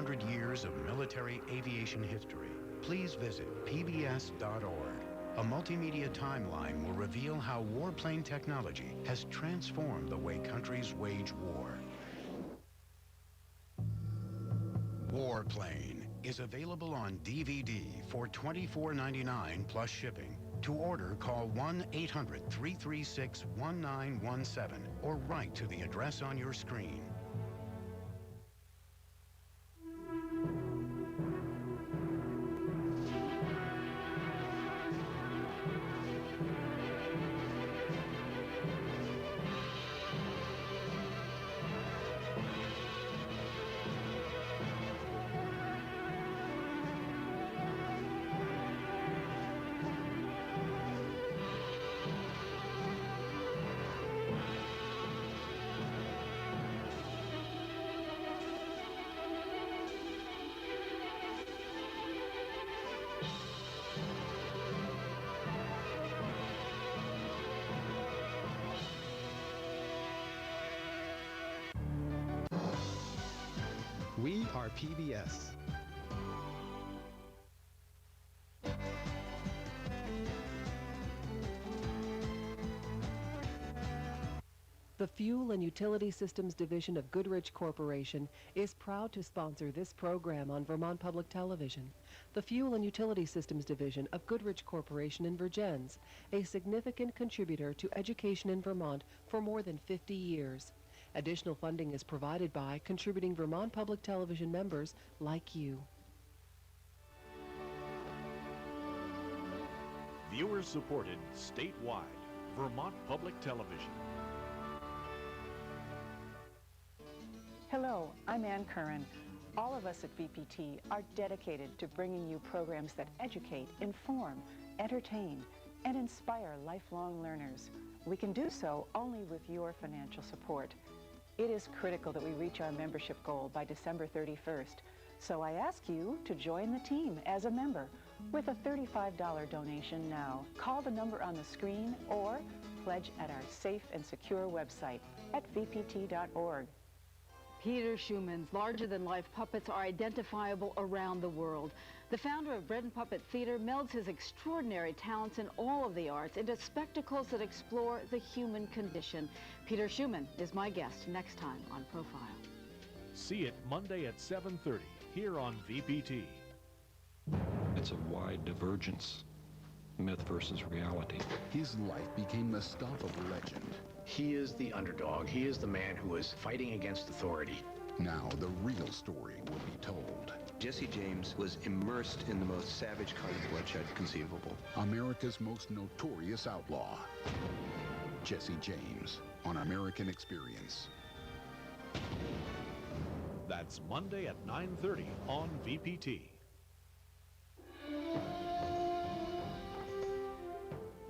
100 years of military aviation history, please visit pbs.org. A multimedia timeline will reveal how warplane technology has transformed the way countries wage war. Warplane is available on DVD for $24.99 plus shipping. To order, call 1-800-336-1917 or write to the address on your screen. We are PBS. The Fuel and Utility Systems Division of Goodrich Corporation is proud to sponsor this program on Vermont Public Television. The Fuel and Utility Systems Division of Goodrich Corporation in Vergennes, a significant contributor to education in Vermont for more than 50 years. Additional funding is provided by contributing Vermont Public Television members like you. Viewers supported statewide, Vermont Public Television. Hello, I'm Ann Curran. All of us at VPT are dedicated to bringing you programs that educate, inform, entertain, and inspire lifelong learners. We can do so only with your financial support. It is critical that we reach our membership goal by December 31st. So I ask you to join the team as a member with a $35 donation now. Call the number on the screen or pledge at our safe and secure website at vpt.org. Peter Schumann's larger-than-life puppets are identifiable around the world. The founder of Bread and Puppet Theater melds his extraordinary talents in all of the arts into spectacles that explore the human condition. Peter Schumann is my guest next time on Profile. See it Monday at 7:30 here on VPT. It's a wide divergence, myth versus reality. His life became the stuff of a legend. He is the underdog. He is the man who is fighting against authority. Now the real story will be told. Jesse James was immersed in the most savage kind of bloodshed conceivable. America's most notorious outlaw, Jesse James, on American Experience. That's Monday at 9:30 on VPT.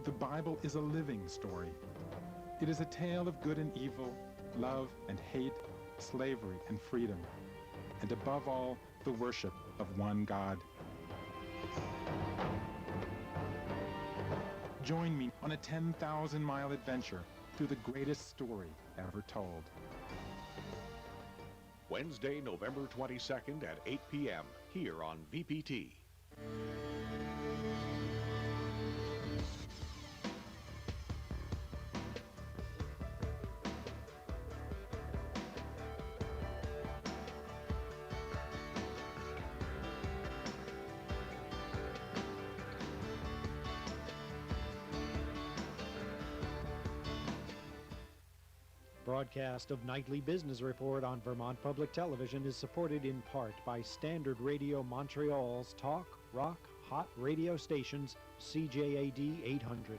The Bible is a living story. It is a tale of good and evil, love and hate, slavery and freedom, and above all, the worship of one God. Join me on a 10,000-mile adventure through the greatest story ever told. Wednesday, November 22nd at 8 p.m. here on VPT. Broadcast of Nightly Business Report on Vermont Public Television is supported in part by Standard Radio Montreal's talk, rock, hot radio stations CJAD 800,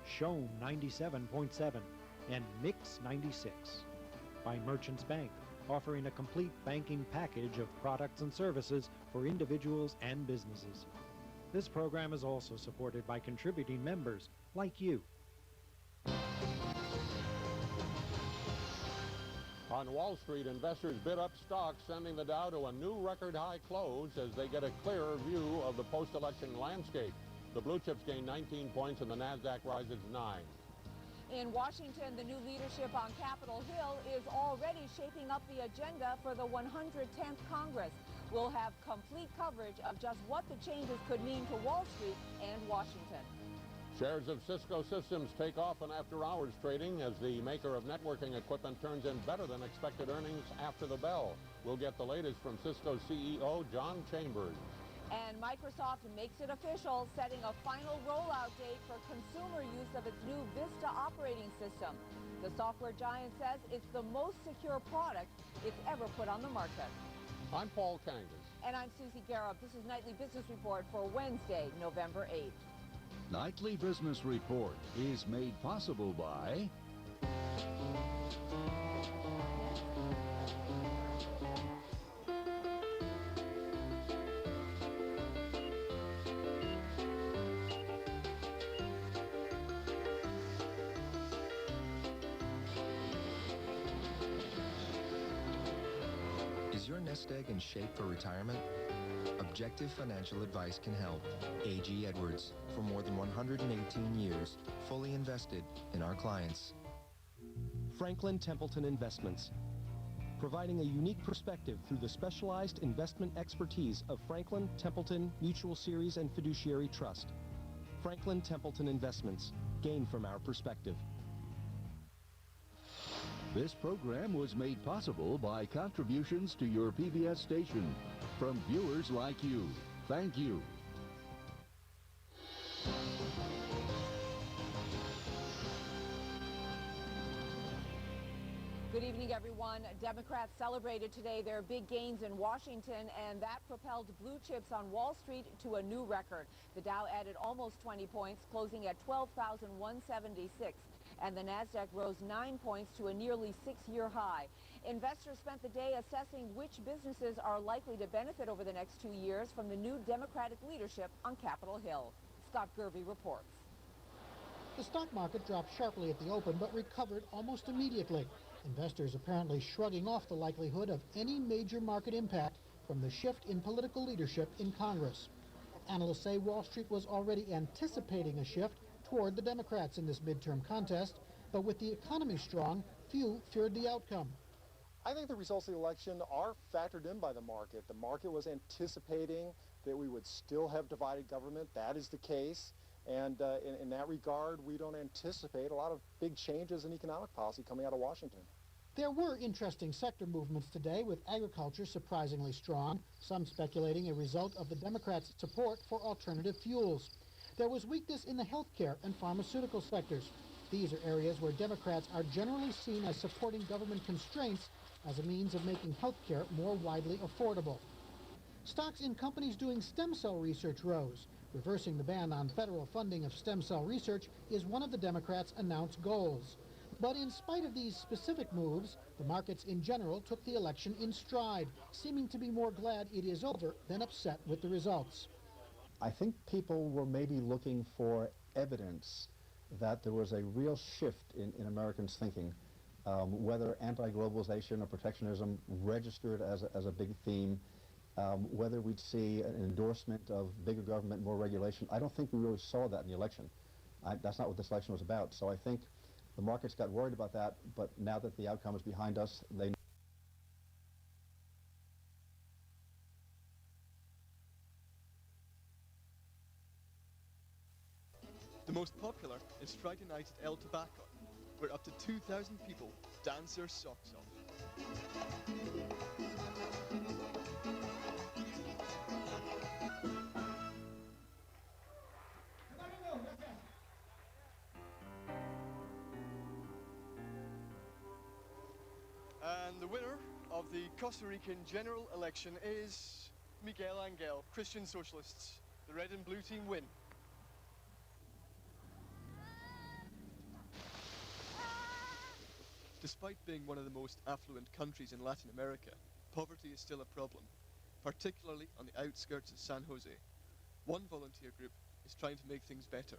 Shone 97.7, and Mix 96. By Merchants Bank, offering a complete banking package of products and services for individuals and businesses. This program is also supported by contributing members like you. On Wall Street, investors bid up stocks, sending the Dow to a new record-high close as they get a clearer view of the post-election landscape. The blue chips gain 19 points and the NASDAQ rises 9. In Washington, the new leadership on Capitol Hill is already shaping up the agenda for the 110th Congress. We'll have complete coverage of just what the changes could mean to Wall Street and Washington. Shares of Cisco Systems take off in after-hours trading as the maker of networking equipment turns in better than expected earnings after the bell. We'll get the latest from Cisco's CEO, John Chambers. And Microsoft makes it official, setting a final rollout date for consumer use of its new Vista operating system. The software giant says it's the most secure product it's ever put on the market. I'm Paul Kangas. And I'm Susie Garup. This is Nightly Business Report for Wednesday, November 8th. Nightly Business Report is made possible by Is your nest egg in shape for retirement? Objective Financial Advice can help. A.G. Edwards, for more than 118 years, fully invested in our clients. Franklin Templeton Investments, providing a unique perspective through the specialized investment expertise of Franklin Templeton Mutual Series and Fiduciary Trust. Franklin Templeton Investments, gain from our perspective. This program was made possible by contributions to your PBS station from viewers like you. Thank you. Good evening, everyone. Democrats celebrated today their big gains in Washington, and that propelled blue chips on Wall Street to a new record. The Dow added almost 20 points, closing at 12,176. And the Nasdaq rose 9 points to a nearly 6-year high. Investors spent the day assessing which businesses are likely to benefit over the next 2 years from the new Democratic leadership on Capitol Hill. Scott Gervey reports. The stock market dropped sharply at the open, but recovered almost immediately. Investors apparently shrugging off the likelihood of any major market impact from the shift in political leadership in Congress. Analysts say Wall Street was already anticipating a shift toward the Democrats in this midterm contest, but with the economy strong, few feared the outcome. I think the results of the election are factored in by the market. The market was anticipating that we would still have divided government. That is the case. And in that regard, we don't anticipate a lot of big changes in economic policy coming out of Washington. There were interesting sector movements today, with agriculture surprisingly strong, some speculating a result of the Democrats' support for alternative fuels. There was weakness in the healthcare and pharmaceutical sectors. These are areas where Democrats are generally seen as supporting government constraints as a means of making healthcare more widely affordable. Stocks in companies doing stem cell research rose. Reversing the ban on federal funding of stem cell research is one of the Democrats' announced goals. But in spite of these specific moves, the markets in general took the election in stride, seeming to be more glad it is over than upset with the results. I think people were maybe looking for evidence that there was a real shift in Americans' thinking, whether anti-globalization or protectionism registered as a big theme, whether we'd see an endorsement of bigger government, more regulation. I don't think we really saw that in the election. That's not what this election was about. So I think the markets got worried about that, but now that the outcome is behind us, they know. The most popular is Friday night at El Tobacco, where up to 2,000 people dance their socks off. And the winner of the Costa Rican general election is Miguel Angel, Christian Socialists. The red and blue team win. Despite being one of the most affluent countries in Latin America, poverty is still a problem, particularly on the outskirts of San Jose. One volunteer group is trying to make things better.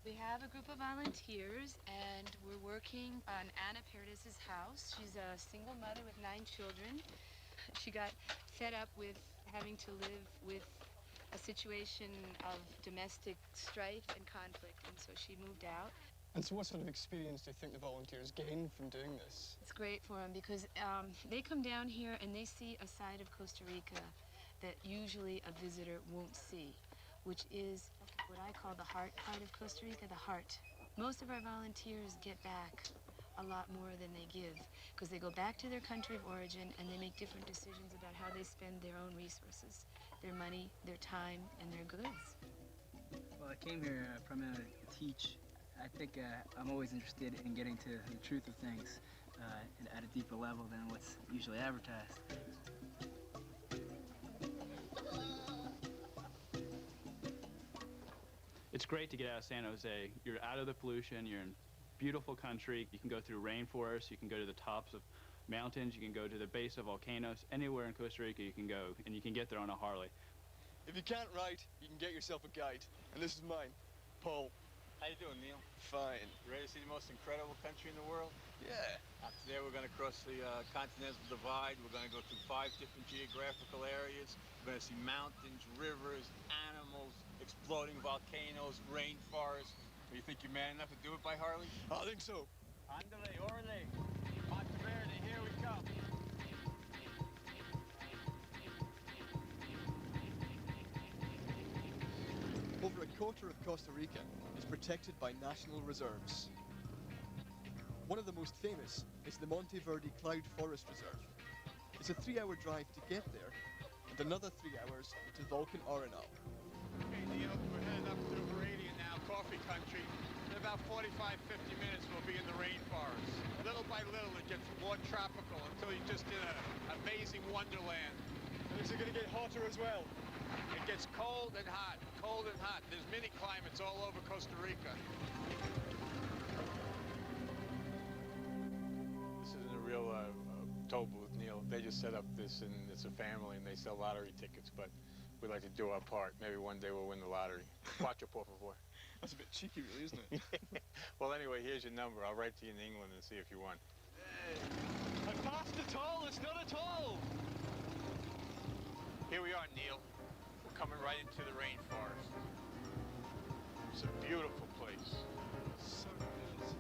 We have a group of volunteers, and we're working on Ana Paradis's house. She's a single mother with 9 children. She got fed up with having to live with a situation of domestic strife and conflict, and so she moved out. And so what sort of experience do you think the volunteers gain from doing this? It's great for them because they come down here and they see a side of Costa Rica that usually a visitor won't see, which is what I call the heart part of Costa Rica, the heart. Most of our volunteers get back a lot more than they give because they go back to their country of origin and they make different decisions about how they spend their own resources, their money, their time, and their goods. Well, I came here primarily to teach. I think I'm always interested in getting to the truth of things at a deeper level than what's usually advertised. It's great to get out of San Jose. You're out of the pollution, you're in beautiful country. You can go through rainforests, you can go to the tops of mountains, you can go to the base of volcanoes. Anywhere in Costa Rica you can go, and you can get there on a Harley. If you can't ride, you can get yourself a guide. And this is mine, Paul. How you doing, Neil? Fine. You ready to see the most incredible country in the world? Yeah. Today we're going to cross the continental divide. We're going to go through 5 different geographical areas. We're going to see mountains, rivers, animals, exploding volcanoes, rainforests. Do you think you're man enough to do it by Harley? I think so. Andale, orale. Monteverde, here we come. Over a quarter of Costa Rica is protected by national reserves. One of the most famous is the Monteverde Cloud Forest Reserve. It's a 3-hour drive to get there, and another 3 hours to Volcan Arenal. Okay, Neil, we're heading up to the Meridian now, coffee country. In about 45, 50 minutes, we'll be in the rainforest. Little by little, it gets more tropical until you're just in an amazing wonderland. And is it going to get hotter as well? It gets cold and hot, cold and hot. There's mini climates all over Costa Rica. This isn't a real toll booth, Neil. They just set up this, and it's a family, and they sell lottery tickets, but we like to do our part. Maybe one day we'll win the lottery. Cuatro, por favor. That's a bit cheeky, really, isn't it? Well, anyway, here's your number. I'll write to you in England and see if you won. Hey, I passed the toll. It's not a toll. Here we are, Neil. We're coming right into the rainforest. It's a beautiful place. So good.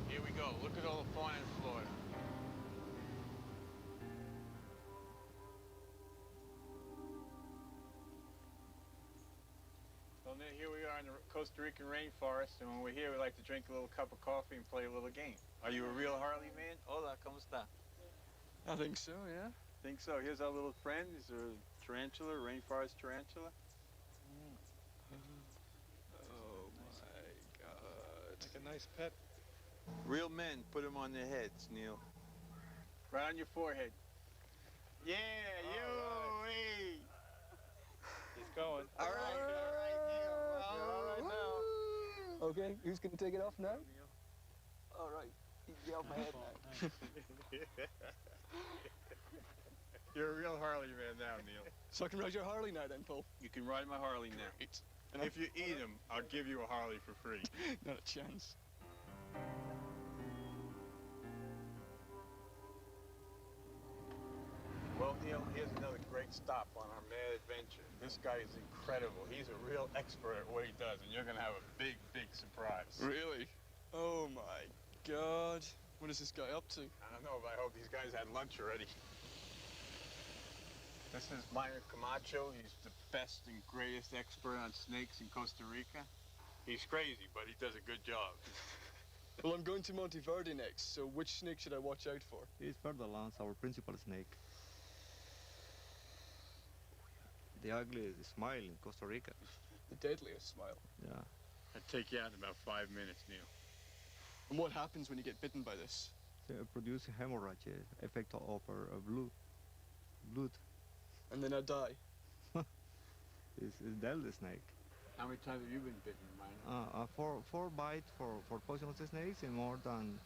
Here we go. Look at all the fauna and flora. Well, now here we are in the Costa Rican rainforest, and when we're here, we like to drink a little cup of coffee and play a little game. Are you a real Harley man? Hola, ¿cómo está? I think so, yeah. Think so. Here's our little friend. He's a tarantula, rainforest tarantula. Oh my God. Like a nice pet. Real men put them on their heads, Neil. Right on your forehead. Yeah, hey. He's going. All right, Neil. All right now. Okay, who's going to take it off now? All right, you can get off my head now. You're a real Harley man now, Neil. So I can ride your Harley now then, Paul? You can ride my Harley now. Great. And if you eat him, I'll give you a Harley for free. Not a chance. Well, Neil, here's another great stop on our mad adventure. This guy is incredible. He's a real expert at what he does, and you're going to have a big, big surprise. Really? Oh my God. What is this guy up to? I don't know, but I hope these guys had lunch already. This is Meyer Camacho. He's the best and greatest expert on snakes in Costa Rica. He's crazy, but he does a good job. Well, I'm going to Monteverde next, so which snake should I watch out for? It's Ferdinand, our principal snake. The ugliest smile in Costa Rica. The deadliest smile? Yeah. I'd take you out in about 5 minutes, Neil. And what happens when you get bitten by this? It produces hemorrhage, effect of blood. And then I die? It's deadly snake. How many times have you been bitten, Miner? Four bites for poisonous snakes and more than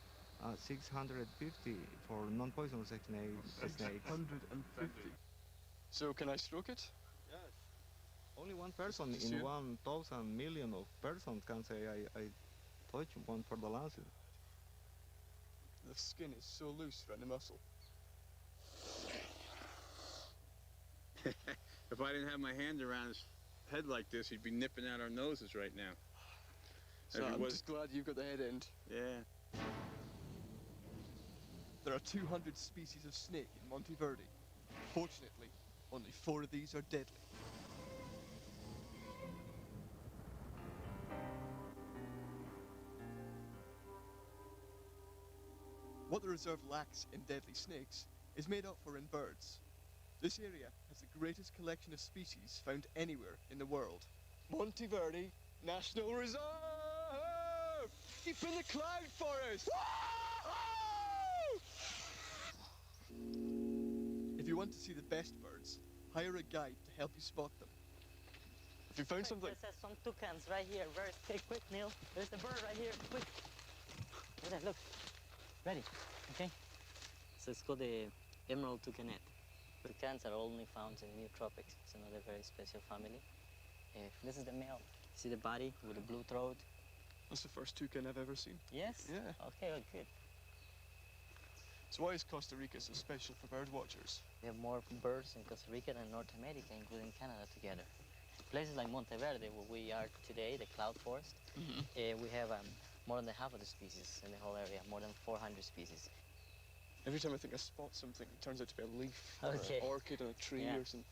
650 for non-poisonous snakes. 650. So can I stroke it? Yes. Only one person in 1,000 million of persons can say I touch one for the lancet. The skin is so loose around the muscle. If I didn't have my hand around his head like this, he'd be nipping out our noses right now. So I'm just glad you've got the head end. Yeah. There are 200 species of snake in Monteverde. Fortunately, only 4 of these are deadly. What the reserve lacks in deadly snakes is made up for in birds. This area has the greatest collection of species found anywhere in the world. Monteverde National Reserve! Deep in the cloud forest! If you want to see the best birds, hire a guide to help you spot them. If you found something... There's some toucans right here. Very quick, Neil. There's the bird right here. Quick. Look at that, look. Ready, okay? So it's called the emerald toucanet. Toucans are only found in neotropics. It's another very special family. This is the male. See the body with the blue throat? That's the first toucan I've ever seen. Yes? Yeah. Okay, well, good. So why is Costa Rica so special for bird watchers? We have more birds in Costa Rica than North America, including Canada together. Places like Monteverde, where we are today, the cloud forest, we have more than half of the species in the whole area, more than 400 species. Every time I think I spot something, it turns out to be a leaf, Okay. or an orchid on a tree or something.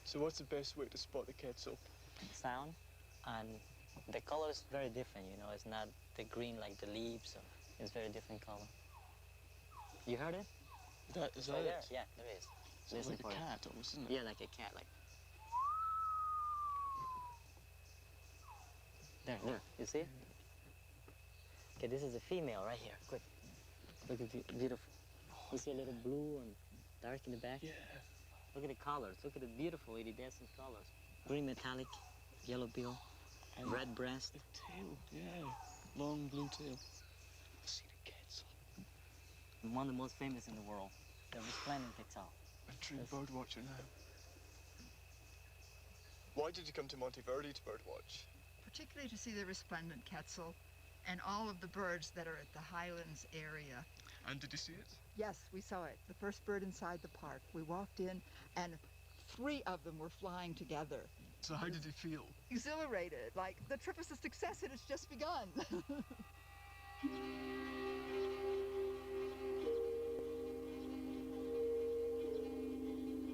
So what's the best way to spot the quetzal? Sound, and the color is very different, you know, it's not the green like the leaves, it's very different color. You heard it? Is right that there? it? Yeah, there is. So it's like a cat almost, isn't it? Yeah, like a cat, like. There, you see it? Okay, this is a female right here, quick. Look at the beautiful. You see a little blue and dark in the back? Yeah. Look at the colors, look at the beautiful iridescent colors. Green metallic, yellow bill, and red breast. The tail, yeah. Long blue tail. I see the quetzal. One of the most famous in the world. The resplendent quetzal. A true bird watcher now. Why did you come to Monteverde to bird watch? Particularly to see the resplendent quetzal and all of the birds that are at the highlands area. And did you see it? Yes, we saw it. The first bird inside the park. We walked in and 3 of them were flying together. So how did you feel? Exhilarated, like the trip is a success and it's just begun.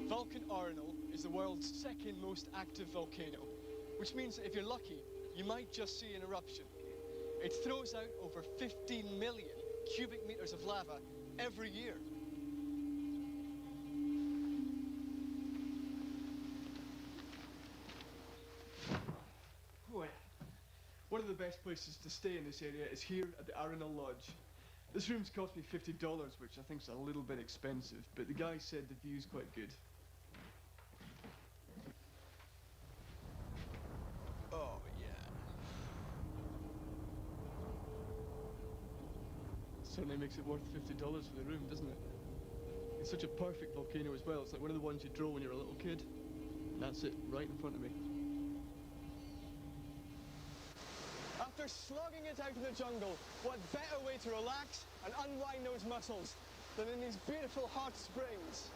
Vulcan Arenal is the world's 2nd most active volcano, which means that if you're lucky, you might just see an eruption. It throws out over 15 million cubic meters of lava every year. One of the best places to stay in this area is here at the Arenal Lodge. This room's cost me $50, which I think is a little bit expensive, but the guy said the view's quite good. Oh, yeah. Certainly makes it worth $50 for the room, doesn't it? It's such a perfect volcano as well. It's like one of the ones you draw when you're a little kid. That's it, right in front of me. After slogging it out in the jungle, what better way to relax and unwind those muscles than in these beautiful hot springs?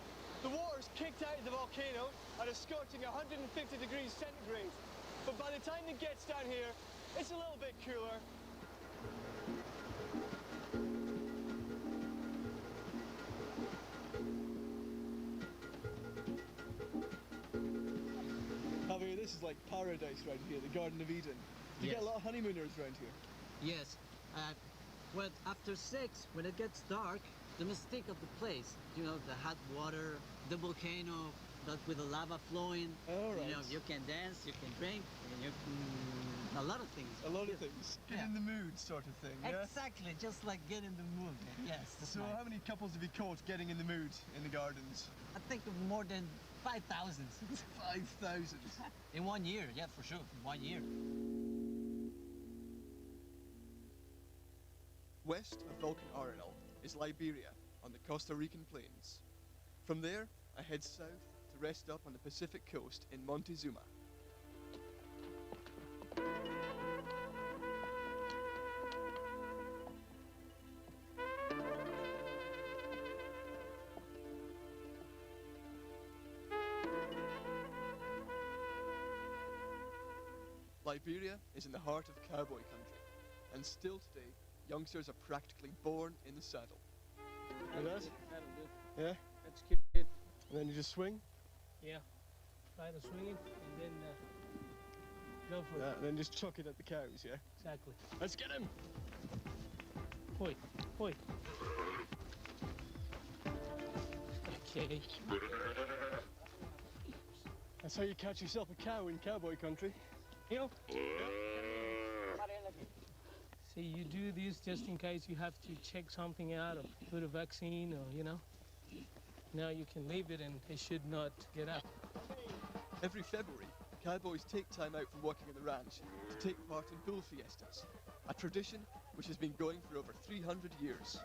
The water's kicked out of the volcano at a scorching 150 degrees centigrade. But by the time it gets down here, it's a little bit cooler. Javier, this is like paradise right here, the Garden of Eden. You get a lot of honeymooners around here. Yes. Well, after 6, when it gets dark, the mystique of the place, you know, the hot water, the volcano, that with the lava flowing, you know, you can dance, you can drink, and you can, a lot of things. A lot of things. Get in the mood sort of thing, yeah? Exactly, just like get in the mood, yes. So how many couples have you caught getting in the mood in the gardens? I think more than 5,000. 5,000? In 1 year, yeah, for sure, 1 year. West of Vulcan Arenal is Liberia on the Costa Rican plains. From there, I head south to rest up on the Pacific coast in Montezuma. Liberia is in the heart of cowboy country, and still today, youngsters are practically born in the saddle. Like that? That'll do. Yeah? That's good. And then you just swing? Yeah. Try to swing it and then go for Yeah, it. and then just chuck it at the cows, yeah? Exactly. Let's get him! Hoi, hoi. Okay. That's how you catch yourself a cow in cowboy country. You know? See, you do this just in case you have to check something out or put a vaccine or, you know. Now you can leave it and it should not get up. Every February, cowboys take time out from working on the ranch to take part in bull fiestas, a tradition which has been going for over 300 years.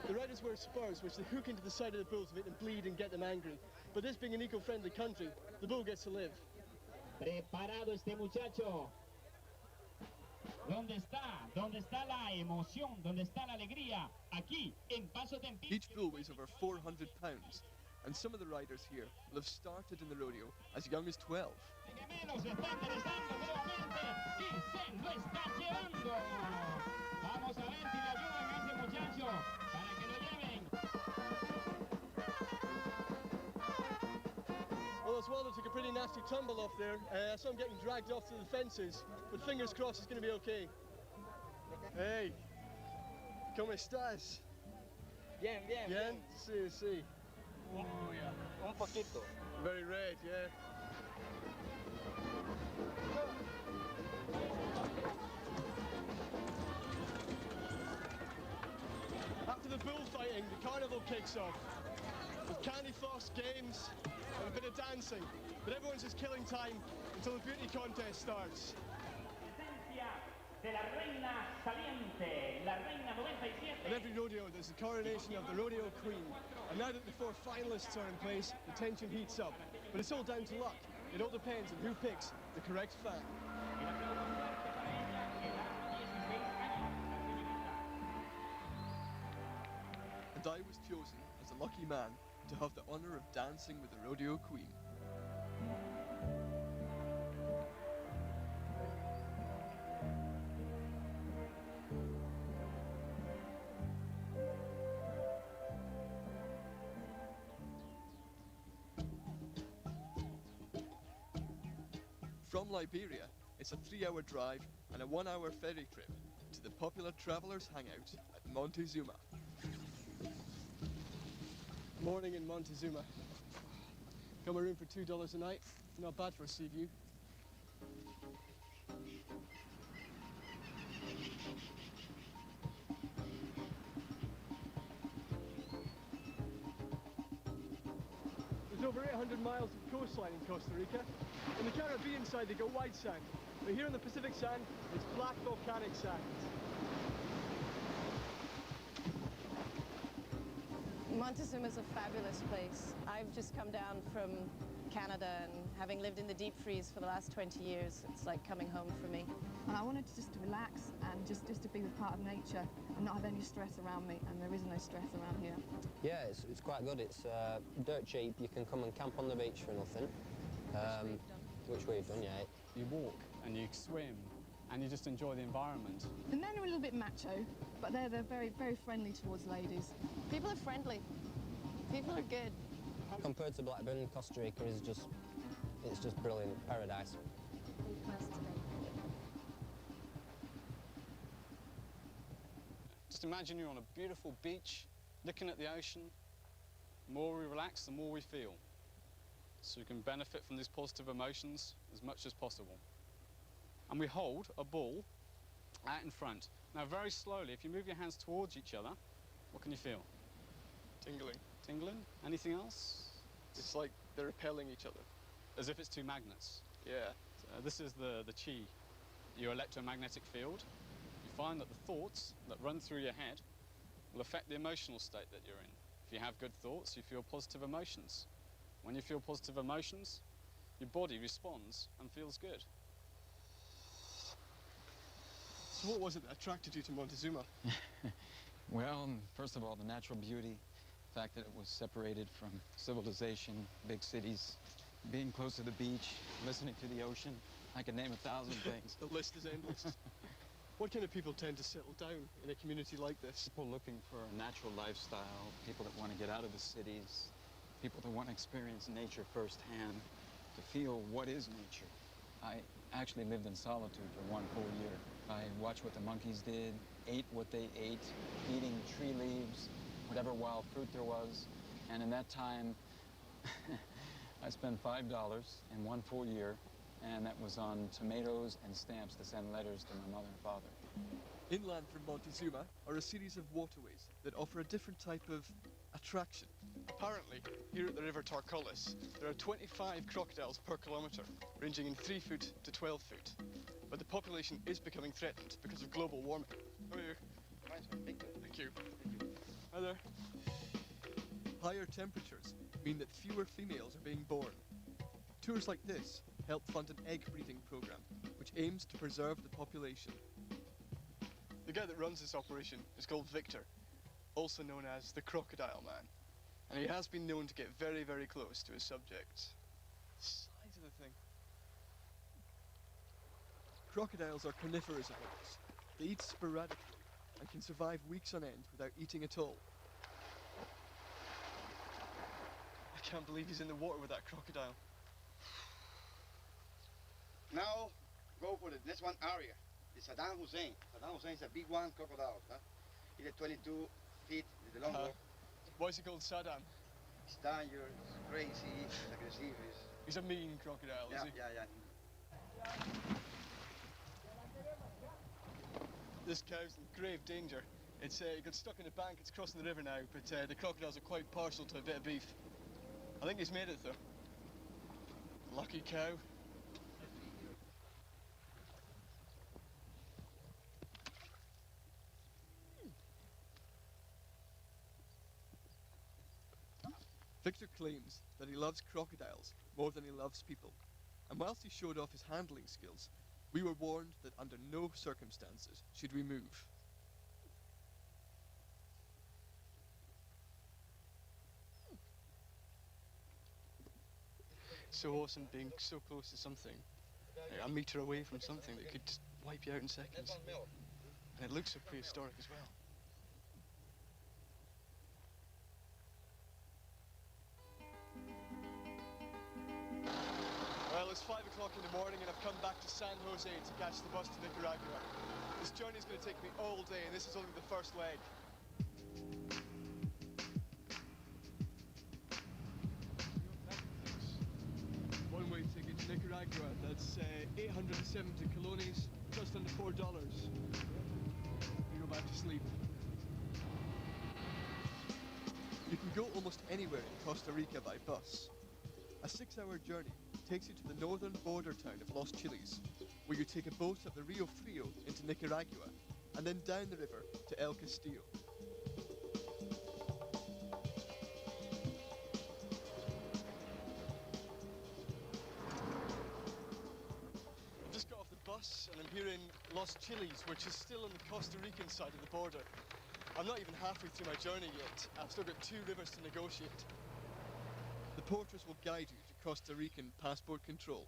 The riders wear spurs which they hook into the side of the bulls to make them bleed and get them angry. But this being an eco-friendly country, the bull gets to live. Preparado este muchacho. ¿Dónde está? ¿Dónde está la emoción? ¿Dónde está la alegría? Aquí, en Paso Tempico. Each bull weighs over 400 pounds, and some of the riders here will have started in the rodeo as young as 12. Nos está interesando nuevamente y se lo está llevando. Vamos a ver si le ayudan a ese muchacho para que lo lleven. Well, this Waldo took a pretty nasty tumble off there, so I'm getting dragged off to the fences, but fingers crossed it's going to be okay. Hey, ¿cómo estás? Bien, bien, Bien? Sí, sí. Un poquito. Very red, yeah. After the bullfighting, the carnival kicks off with candy floss, games, and a bit of dancing. But everyone's just killing time until the beauty contest starts. De la reina saliente, la reina 97. At every rodeo, there's the coronation of the rodeo queen. And now that the 4 finalists are in place, the tension heats up. But it's all down to luck. It all depends on who picks the correct fan. And I was chosen as the lucky man to have the honor of dancing with the rodeo queen. From Liberia, it's a 3-hour drive and a 1-hour ferry trip to the popular travelers' hangout at Montezuma. Morning in Montezuma. Got my room for $2 a night. Not bad for a sea view. There's over 800 miles of coastline in Costa Rica. On the Caribbean side, they go white sand. But here on the Pacific sand, it's black volcanic sand. Montezuma is a fabulous place. I've just come down from Canada, and having lived in the deep freeze for the last 20 years, it's like coming home for me. And I wanted to just relax and just to be with part of nature and not have any stress around me, and there is no stress around here. Yeah, it's quite good. It's dirt cheap. You can come and camp on the beach for nothing. Which we've done, yeah. You walk and you swim and you just enjoy the environment. The men are a little bit macho, but they're very, very friendly towards ladies. People are friendly. People are good. Compared to Blackburn, Costa Rica is just, it's just brilliant, paradise. Just imagine you're on a beautiful beach, looking at the ocean. The more we relax, the more we feel. So we can benefit from these positive emotions as much as possible. And we hold a ball out in front. Now very slowly, if you move your hands towards each other, what can you feel? Tingling. Tingling? Anything else? It's like they're repelling each other. As if it's two magnets. Yeah. This is the chi, your electromagnetic field. You find that the thoughts that run through your head will affect the emotional state that you're in. If you have good thoughts, you feel positive emotions. When you feel positive emotions, your body responds and feels good. So what was it that attracted you to Montezuma? Well, first of all, the natural beauty, The fact that it was separated from civilization, big cities, being close to the beach, listening to the ocean. I could name 1,000 things. The list is endless. What kind of people tend to settle down in a community like this? People looking for a natural lifestyle, people that want to get out of the cities, people that want to experience nature firsthand, to feel what is nature. I actually lived in solitude for 1 full year. I watched what the monkeys did, ate what they ate, eating tree leaves, whatever wild fruit there was. And in that time, I spent $5 in 1 full year, and that was on tomatoes and stamps to send letters to my mother and father. Inland from Montezuma are a series of waterways that offer a different type of attraction. Apparently, here at the River Tarcolis, there are 25 crocodiles per kilometre, ranging in 3 foot to 12 foot. But the population is becoming threatened because of global warming. How are you? Thank you. Hi there. Higher temperatures mean that fewer females are being born. Tours like this help fund an egg breeding program, which aims to preserve the population. The guy that runs this operation is called Victor, also known as the Crocodile Man. And he has been known to get very, very close to his subjects. The size of the thing. Crocodiles are carnivorous animals. They eat sporadically and can survive weeks on end without eating at all. I can't believe he's in the water with that crocodile. Now, go for the next one area. The Saddam Hussein. Saddam Hussein is a big one, crocodile. Huh? He's at 22 feet, the long one. Why is he called Saddam? He's dangerous, crazy, aggressive. He's a mean crocodile, is he? Yeah. This cow's in grave danger. It got stuck in a bank, it's crossing the river now, but the crocodiles are quite partial to a bit of beef. I think he's made it, though. Lucky cow. Victor claims that he loves crocodiles more than he loves people. And whilst he showed off his handling skills, we were warned that under no circumstances should we move. So awesome being so close to something, like a metre away from something that could just wipe you out in seconds. And it looks so prehistoric as well. Well, it's 5 o'clock in the morning and I've come back to San Jose to catch the bus to Nicaragua. This journey is going to take me all day and this is only the first leg. One-way ticket to Nicaragua, that's 870 colones, just under $4. We go back to sleep. You can go almost anywhere in Costa Rica by bus. A 6-hour journey takes you to the northern border town of Los Chiles, where you take a boat up the Rio Frio into Nicaragua, and then down the river to El Castillo. I've just got off the bus, and I'm here in Los Chiles, which is still on the Costa Rican side of the border. I'm not even halfway through my journey yet. I've still got 2 rivers to negotiate. The porters will guide you to Costa Rican passport control.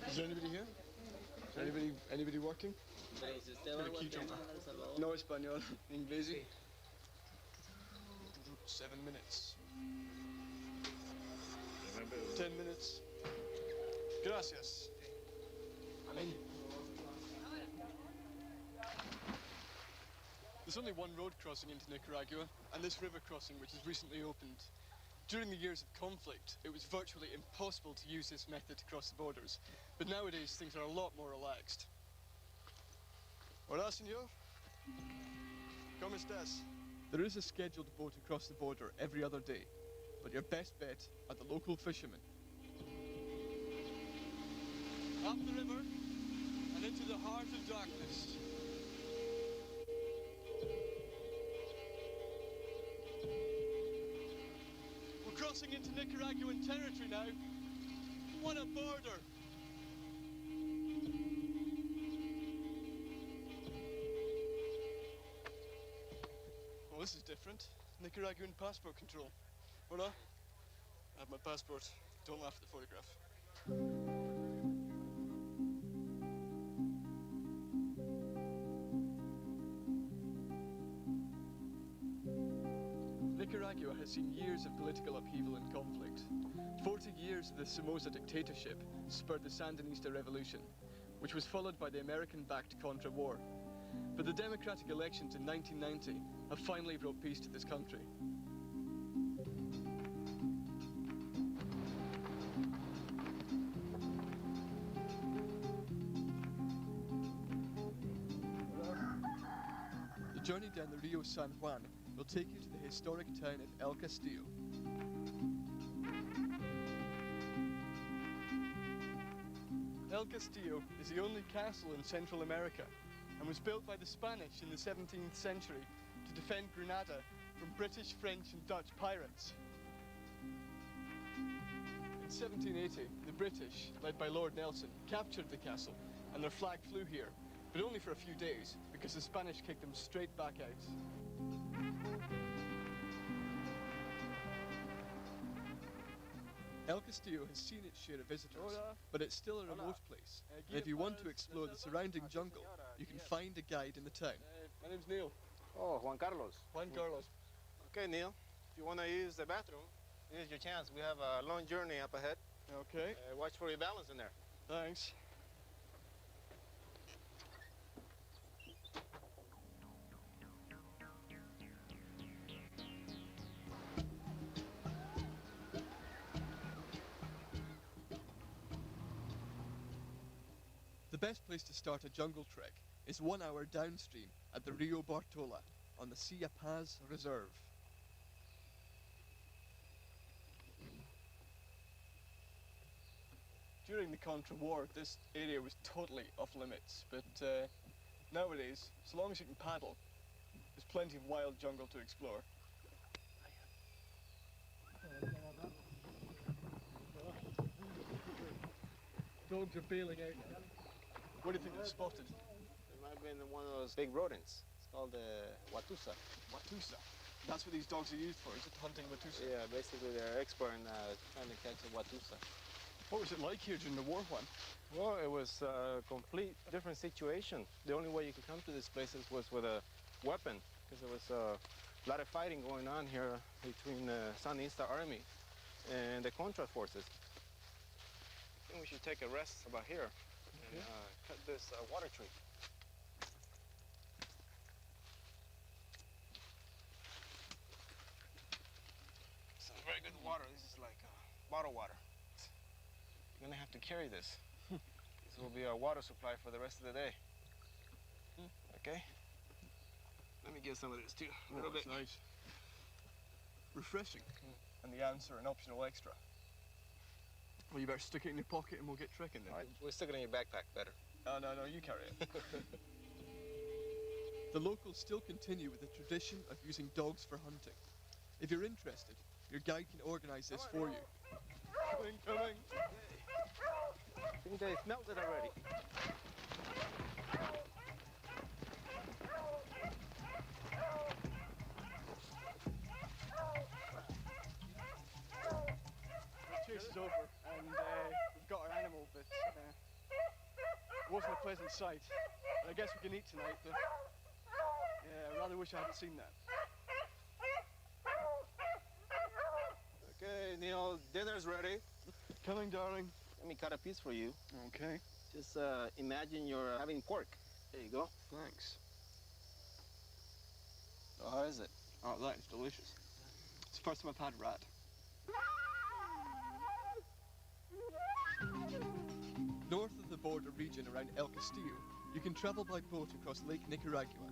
Is there anybody here? Is there anybody working? Got a key jumper. No español. Inglés. 7 minutes. 10 minutes. Gracias. I'm in. There's only one road crossing into Nicaragua, and this river crossing, which is recently opened. During the years of conflict, it was virtually impossible to use this method to cross the borders. But nowadays, things are a lot more relaxed. Hola, señor. ¿Cómo estás? There is a scheduled boat across the border every other day, but your best bet are the local fishermen. Up the river and into the heart of darkness. We're crossing into Nicaraguan territory now. What a border! Well, this is different. Nicaraguan passport control. Hola. I have my passport. Don't laugh at the photograph. Nicaragua has seen years of political upheaval and conflict. 40 years of the Somoza dictatorship spurred the Sandinista revolution, which was followed by the American-backed Contra War. But the democratic elections in 1990 have finally brought peace to this country. The journey down the Rio San Juan will take you to the historic town of El Castillo. El Castillo is the only castle in Central America and was built by the Spanish in the 17th century to defend Grenada from British, French and Dutch pirates. In 1780, the British, led by Lord Nelson, captured the castle and their flag flew here, but only for a few days because the Spanish kicked them straight back out. El Castillo has seen its share of visitors, but it's still a remote place. And if you want to explore the surrounding jungle, you can find a guide in the town. My name's Neil. Oh, Juan Carlos. Juan Carlos. Okay, Neil. If you want to use the bathroom, here's your chance. We have a long journey up ahead. Okay. Watch for your balance in there. Thanks. The best place to start a jungle trek is 1 hour downstream at the Rio Bartola on the Sia Paz Reserve. During the Contra War, this area was totally off limits, but nowadays, so long as you can paddle, there's plenty of wild jungle to explore. Dogs are bailing out. What do you think they've spotted? It might have been one of those big rodents. It's called the watusa. Watusa? That's what these dogs are used for, is it hunting watusa? Yeah, basically they're expert in trying to catch a watusa. What was it like here during the war, Juan? Well, it was a complete different situation. The only way you could come to these places was with a weapon, because there was a lot of fighting going on here between the Sandinista army and the Contra forces. I think we should take a rest about here and cut this water tree. Some very good water. This is like bottled water. You're gonna have to carry this. This will be our water supply for the rest of the day. Okay? Let me get some of this too. A little bit. Nice. Refreshing. And the answer an optional extra. Well, you better stick it in your pocket and we'll get trekking then. All right, we'll stick it in your backpack better. Oh, no, you carry it. The locals still continue with the tradition of using dogs for hunting. If you're interested, your guide can organize this for you. Coming. I think they smelled it already. The chase is over and we've got our animal, but it wasn't a pleasant sight. But I guess we can eat tonight, but yeah, I rather wish I hadn't seen that. Okay, Neil, dinner's ready. Coming, darling. Let me cut a piece for you. Okay. Just imagine you're having pork. There you go. Thanks. So how is it? Oh, that is delicious. It's the first time I've had rat. North of the border region around El Castillo, you can travel by boat across Lake Nicaragua.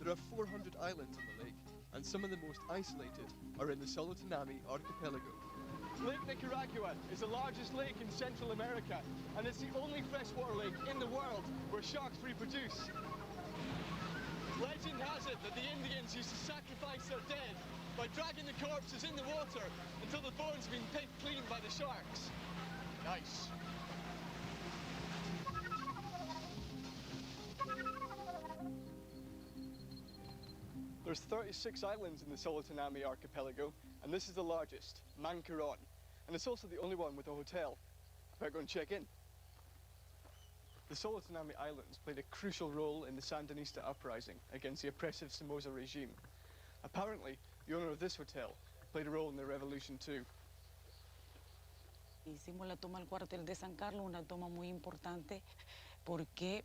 There are 400 islands on the lake, and some of the most isolated are in the Solotanami archipelago. Lake Nicaragua is the largest lake in Central America, and it's the only freshwater lake in the world where sharks reproduce. Legend has it that the Indians used to sacrifice their dead by dragging the corpses in the water until the bones have been picked clean by the sharks. Nice. There's There's 36 islands in the Solotanami archipelago, and this is the largest, Mancaron. And it's also the only one with a hotel. I better go and check in. The Solotanami Islands played a crucial role in the Sandinista uprising against the oppressive Somoza regime. Apparently, the owner of this hotel played a role in the revolution too. Hicimos la toma del cuartel de San Carlos, una toma muy importante porque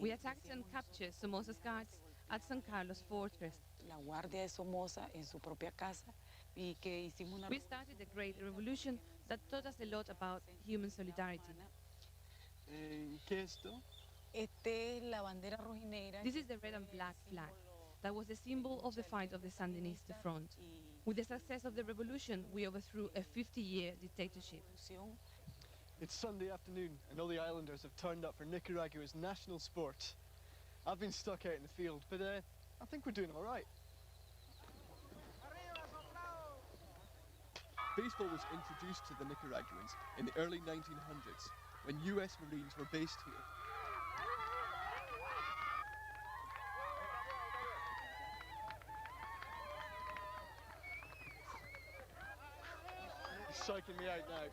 We attacked and captured Somoza's guards at San Carlos Fortress. La guardia de Somoza en su propia casa y que hicimos una... We started a great revolution that taught us a lot about human solidarity. ¿Qué es esto? Este es la bandera rojinegra. This is the red and black flag that was the symbol of the fight of the Sandinista front. With the success of the revolution, we overthrew a 50-year dictatorship. It's Sunday afternoon, and all the islanders have turned up for Nicaragua's national sport. I've been stuck out in the field, but I think we're doing all right. Baseball was introduced to the Nicaraguans in the early 1900s, when US Marines were based here. He's psyching me out now.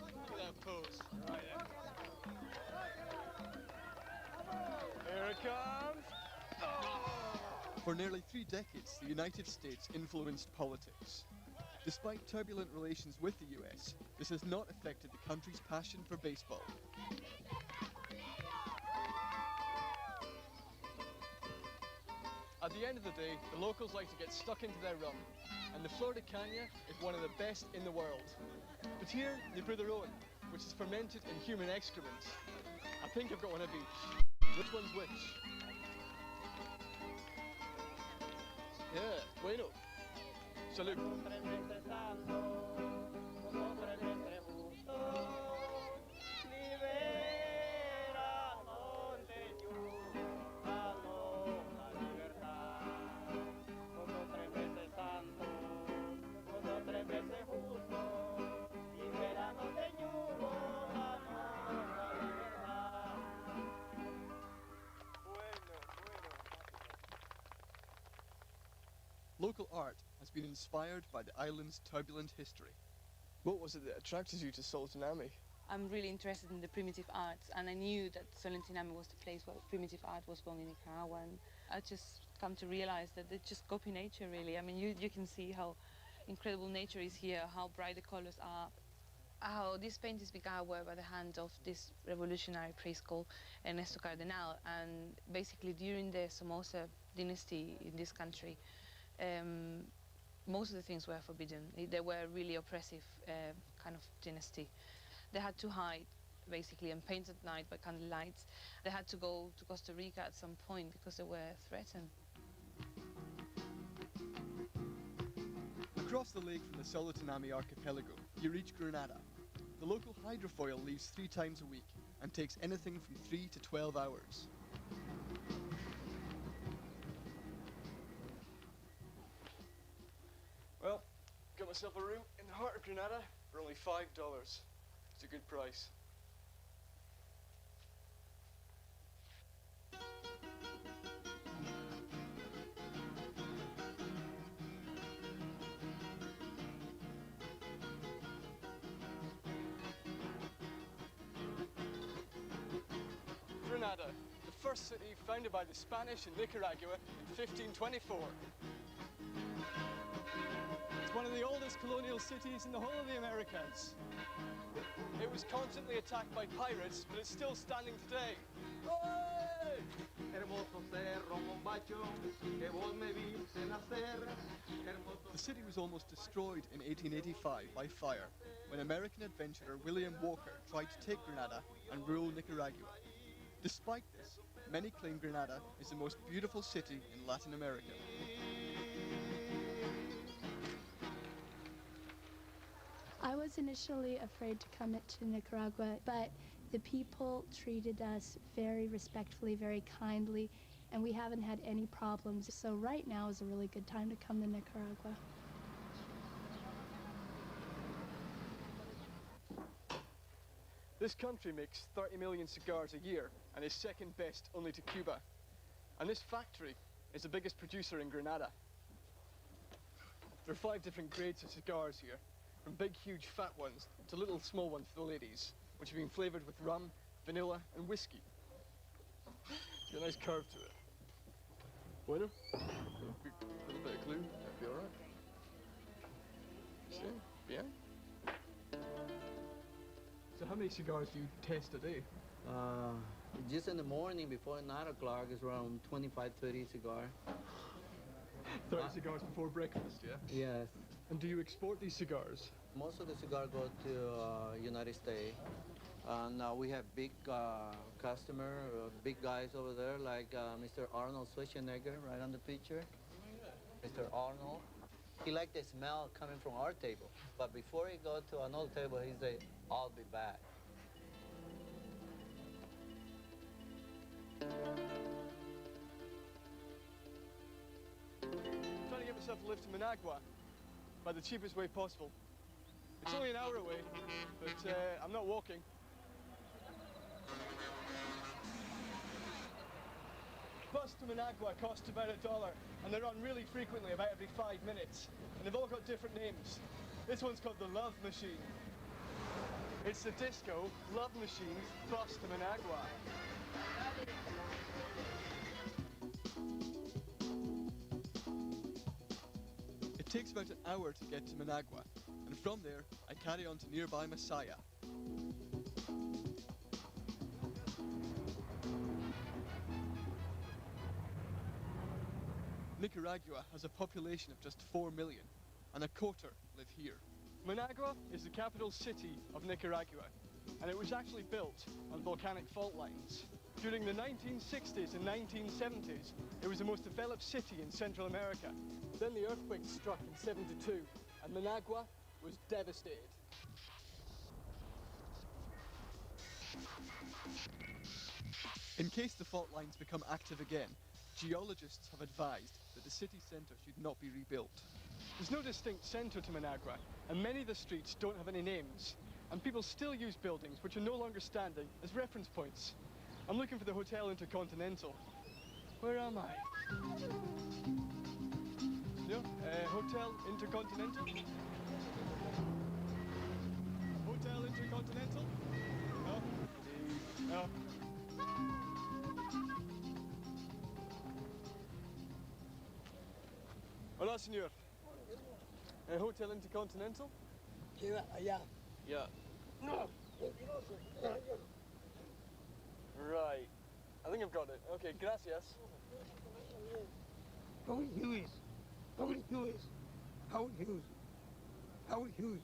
Look at that pose. Right there. Here it comes. Oh! For nearly 3 decades, the United States influenced politics. Despite turbulent relations with the US, this has not affected the country's passion for baseball. At the end of the day, the locals like to get stuck into their rum, and the Flor de Caña is one of the best in the world. But here, they brew their own, which is fermented in human excrement. I think I've got one of each. Which one's which? Yeah, bueno. Salud. Local art has been inspired by the island's turbulent history. What was it that attracted you to Solotanami? I'm really interested in the primitive arts, and I knew that Solotanami was the place where primitive art was born in Nicaragua, and I just come to realize that they just copy nature, really. I mean, you can see how incredible nature is here, how bright the colors are, how these paintings began were by the hand of this revolutionary priest called Ernesto Cardenal, and basically during the Somoza dynasty in this country, most of the things were forbidden. They were really oppressive kind of dynasty. They had to hide, basically, and paint at night by candle lights. They had to go to Costa Rica at some point because they were threatened. Across the lake from the Solotanami archipelago, you reach Grenada. The local hydrofoil leaves 3 times a week and takes anything from 3 to 12 hours. Well, got myself a room in the heart of Grenada for only $5. It's a good price. Grenada, the first city founded by the Spanish in Nicaragua in 1524. It's one of the oldest colonial cities in the whole of the Americas. It was constantly attacked by pirates, but it's still standing today. The city was almost destroyed in 1885 by fire when American adventurer William Walker tried to take Grenada and rule Nicaragua. Despite this, many claim Grenada is the most beautiful city in Latin America. I was initially afraid to come to Nicaragua, but the people treated us very respectfully, very kindly, and we haven't had any problems. So right now is a really good time to come to Nicaragua. This country makes 30 million cigars a year and is second best only to Cuba. And this factory is the biggest producer in Grenada. There are 5 different grades of cigars here, from big, huge, fat ones to little, small ones for the ladies, which have been flavoured with rum, vanilla, and whiskey. Got a nice curve to it. Bueno, a little bit of glue, that'll be all right. Sí, bien. So how many cigars do you test a day? Just in the morning before 9 o'clock, it's around 25, 30 cigars. 30 cigars before breakfast, yeah? Yes. And do you export these cigars? Most of the cigars go to United States. Now we have big customer, big guys over there, like Mr. Arnold Schwarzenegger, right on the picture. Mr. Arnold. He liked the smell coming from our table. But before he go to another table, he say, I'll be back. I'm trying to get myself a lift to Managua by the cheapest way possible. It's only an hour away, but I'm not walking. Bus to Managua costs about $1, and they run really frequently, about every 5 minutes. And they've all got different names. This one's called the Love Machine. It's the disco Love Machine's bus to Managua. It takes about an hour to get to Managua, and from there, I carry on to nearby Masaya. Nicaragua has a population of just 4 million, and a quarter live here. Managua is the capital city of Nicaragua, and it was actually built on volcanic fault lines. During the 1960s and 1970s, it was the most developed city in Central America. Then the earthquake struck in '72, and Managua was devastated. In case the fault lines become active again, geologists have advised that the city centre should not be rebuilt. There's no distinct centre to Managua, and many of the streets don't have any names, and people still use buildings which are no longer standing as reference points. I'm looking for the Hotel Intercontinental. Where am I? No, Hotel Intercontinental? Hotel Intercontinental? No? No. Hola, señor. Hotel Intercontinental? Allá. Yeah. Right. I think I've got it. Okay, gracias. Howard Hughes. Howard Hughes. Howard Hughes. Howard Hughes.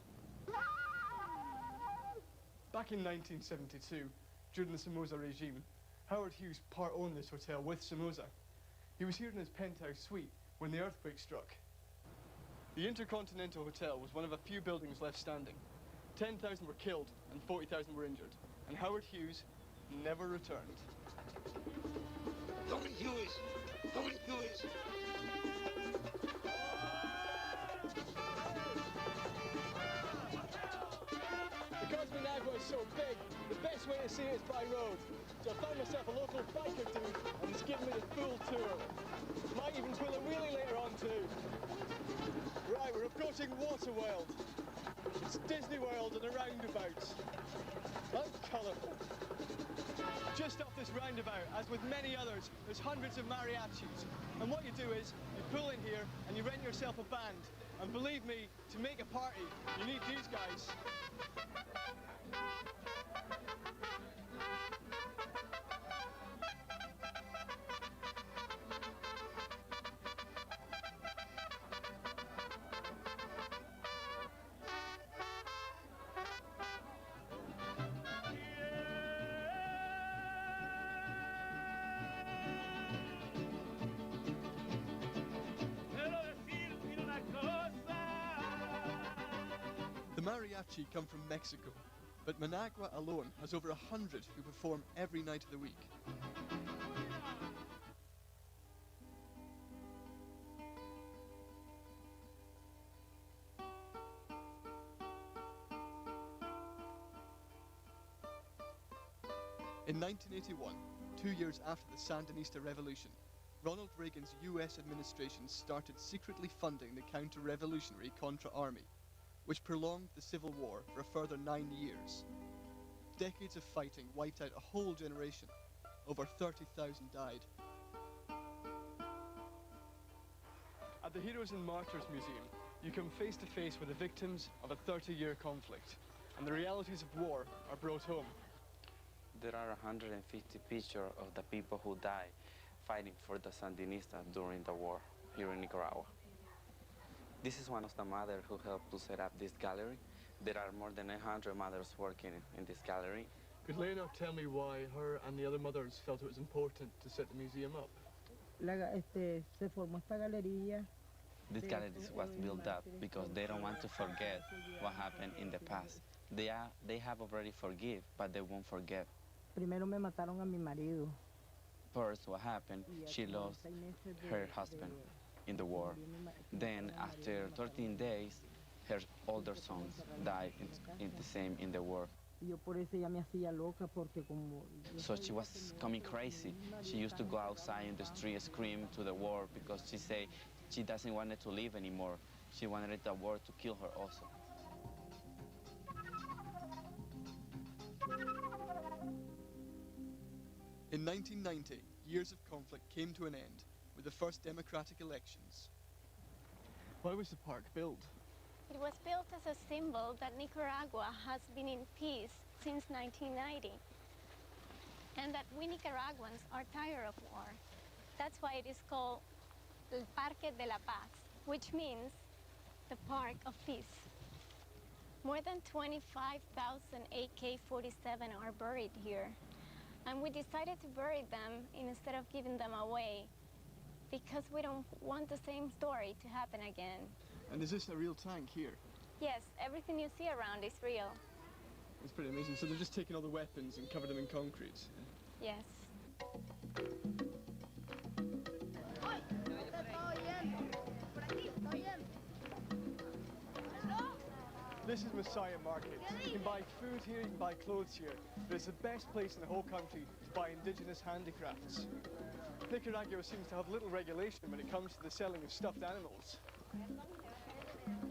Back in 1972, during the Somoza regime, Howard Hughes part-owned this hotel with Somoza. He was here in his penthouse suite when the earthquake struck. The Intercontinental Hotel was one of a few buildings left standing. 10,000 were killed and 40,000 were injured, and Howard Hughes never returned. Howard Hughes. Howard Hughes. Because Managua is so big, the best way to see it is by road. So I found myself a local biker dude, and he's giving me the full tour. Might even pull a wheelie later on too. Right, we're approaching Waterworld. It's Disney World and a roundabout. How colourful. Just off this roundabout, as with many others, there's hundreds of mariachis. And what you do is, you pull in here and you rent yourself a band. And believe me, to make a party, you need these guys. The mariachi come from Mexico, but Managua alone has over 100 who perform every night of the week. In 1981, 2 years after the Sandinista Revolution, Ronald Reagan's US administration started secretly funding the counter-revolutionary Contra Army, which prolonged the Civil War for a further 9 years. Decades of fighting wiped out a whole generation. Over 30,000 died. At the Heroes and Martyrs Museum, you come face to face with the victims of a 30-year conflict, and the realities of war are brought home. There are 150 pictures of the people who died fighting for the Sandinistas during the war here in Nicaragua. This is one of the mothers who helped to set up this gallery. There are more than 100 mothers working in this gallery. Could Lena tell me why her and the other mothers felt it was important to set the museum up? This gallery was built up because they don't want to forget what happened in the past. They have already forgive, but they won't forget. Primero me mataron a mi marido. First, what happened, she lost her husband in the war. Then, after 13 days, her older sons died in the war. So she was coming crazy. She used to go outside in the street, scream to the war because she said she doesn't want it to live anymore. She wanted the war to kill her also. In 1990, years of conflict came to an end with the first democratic elections. Why was the park built? It was built as a symbol that Nicaragua has been in peace since 1990, and that we Nicaraguans are tired of war. That's why it is called El Parque de la Paz, which means the Park of Peace. More than 25,000 AK-47 are buried here, and we decided to bury them instead of giving them away because we don't want the same story to happen again. And is this a real tank here? Yes, everything you see around is real. It's pretty amazing. So they're just taking all the weapons and covered them in concrete? Yes. This is Messiah Market. You can buy food here, you can buy clothes here. But it's the best place in the whole country to buy indigenous handicrafts. Nicaragua seems to have little regulation when it comes to the selling of stuffed animals.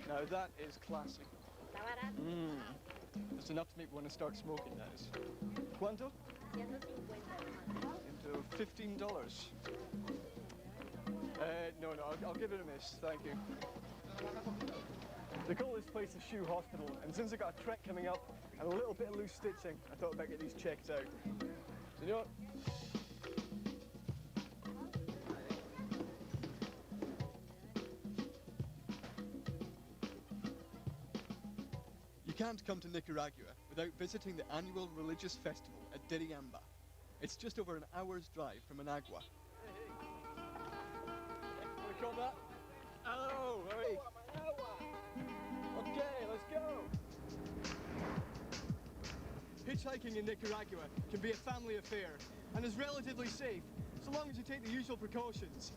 Now that is classic. That's enough to make me want to start smoking, that is. ¿Cuánto? Into $15. No, I'll give it a miss, thank you. They call this place the Shoe Hospital, and since I got a trek coming up and a little bit of loose stitching, I thought I'd better get these checked out. Senor? You can't come to Nicaragua without visiting the annual religious festival at Diriamba. It's just over an hour's drive from Managua. What do we call that? Hello, hurry! Okay, let's go! Hitchhiking in Nicaragua can be a family affair and is relatively safe, so long as you take the usual precautions.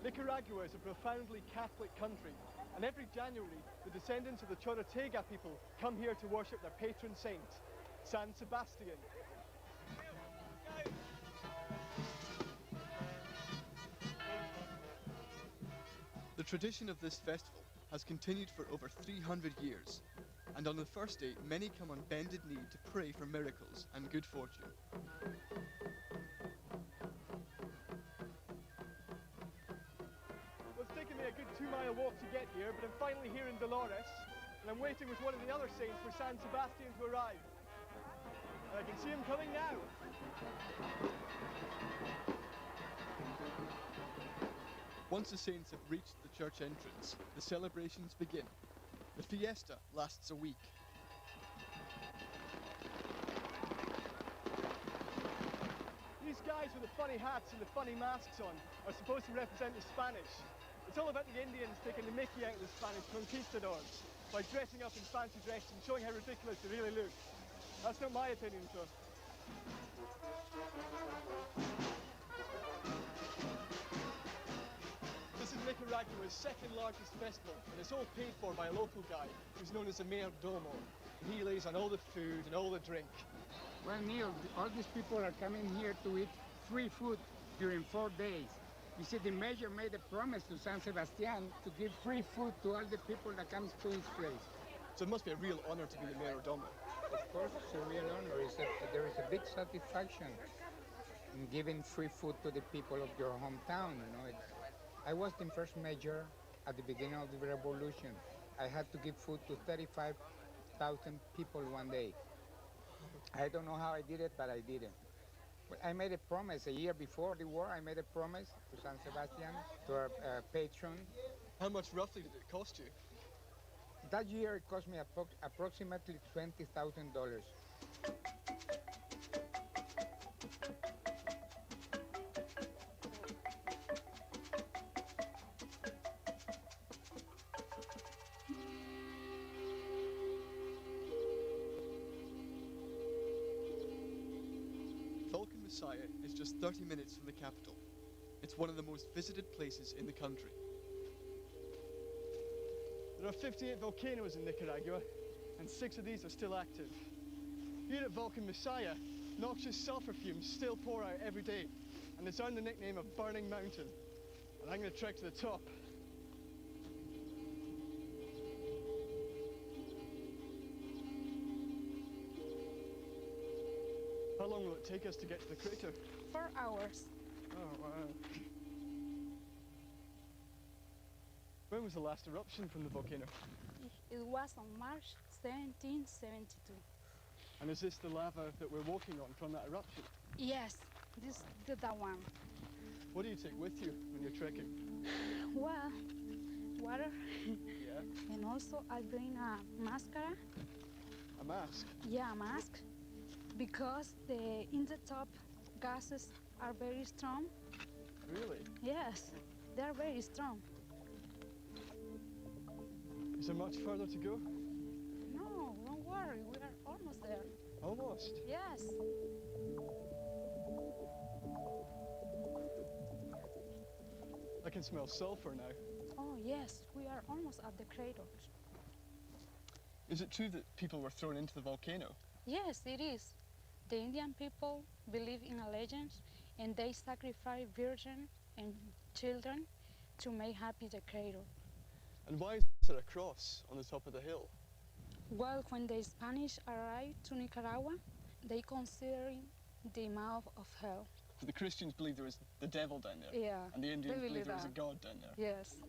Nicaragua is a profoundly Catholic country, and every January, the descendants of the Chorotega people come here to worship their patron saint, San Sebastian. The tradition of this festival has continued for over 300 years, and on the first day, many come on bended knee to pray for miracles and good fortune. Well, it's taken me a good 2-mile walk to get here, but I'm finally here in Dolores, and I'm waiting with one of the other saints for San Sebastian to arrive. And I can see him coming now. Once the saints have reached the church entrance, the celebrations begin. The fiesta lasts a week. These guys with the funny hats and the funny masks on are supposed to represent the Spanish. It's all about the Indians taking the mickey out of the Spanish conquistadors by dressing up in fancy dress and showing how ridiculous they really look. That's not my opinion, though. This is Nicaragua's second largest festival, and it's all paid for by a local guy who's known as the mayor domo. And he lays on all the food and all the drink. Well, Neil, all these people are coming here to eat free food during 4 days. You see, the mayor made a promise to San Sebastian to give free food to all the people that comes to his place. So it must be a real honor to be the mayor domo. Of course, it's a real honor. There is a big satisfaction in giving free food to the people of your hometown. You know, I was the first mayor at the beginning of the revolution. I had to give food to 35,000 people one day. I don't know how I did it, but I did it. I made a promise a year before the war. I made a promise to San Sebastian, to our patron. How much roughly did it cost you? That year it cost me approximately $20,000. Is just 30 minutes from the capital. It's one of the most visited places in the country. There are 58 volcanoes in Nicaragua, and 6 of these are still active. Here at Volcan Messiah, noxious sulfur fumes still pour out every day, and it's earned the nickname of Burning Mountain. And I'm going to trek to the top. How long will it take us to get to the crater? 4 hours. Oh, wow. When was the last eruption from the volcano? It was on March 1772. And is this the lava that we're walking on from that eruption? Yes, that one. What do you take with you when you're trekking? Well, water. Yeah. And also I bring a mascara. A mask? Yeah, a mask. Because in the top gases are very strong. Really? Yes, they're very strong. Is there much further to go? No, don't worry, we are almost there. Almost? Yes. I can smell sulfur now. Oh yes, we are almost at the crater. Is it true that people were thrown into the volcano? Yes, it is. The Indian people believe in a legend, and they sacrifice virgin and children to make happy the cradle. And why is there a cross on the top of the hill? Well, when the Spanish arrived to Nicaragua, they consider the mouth of hell. So the Christians believe there was the devil down there? Yeah. And the Indians believe there was a that. god down there? Yes.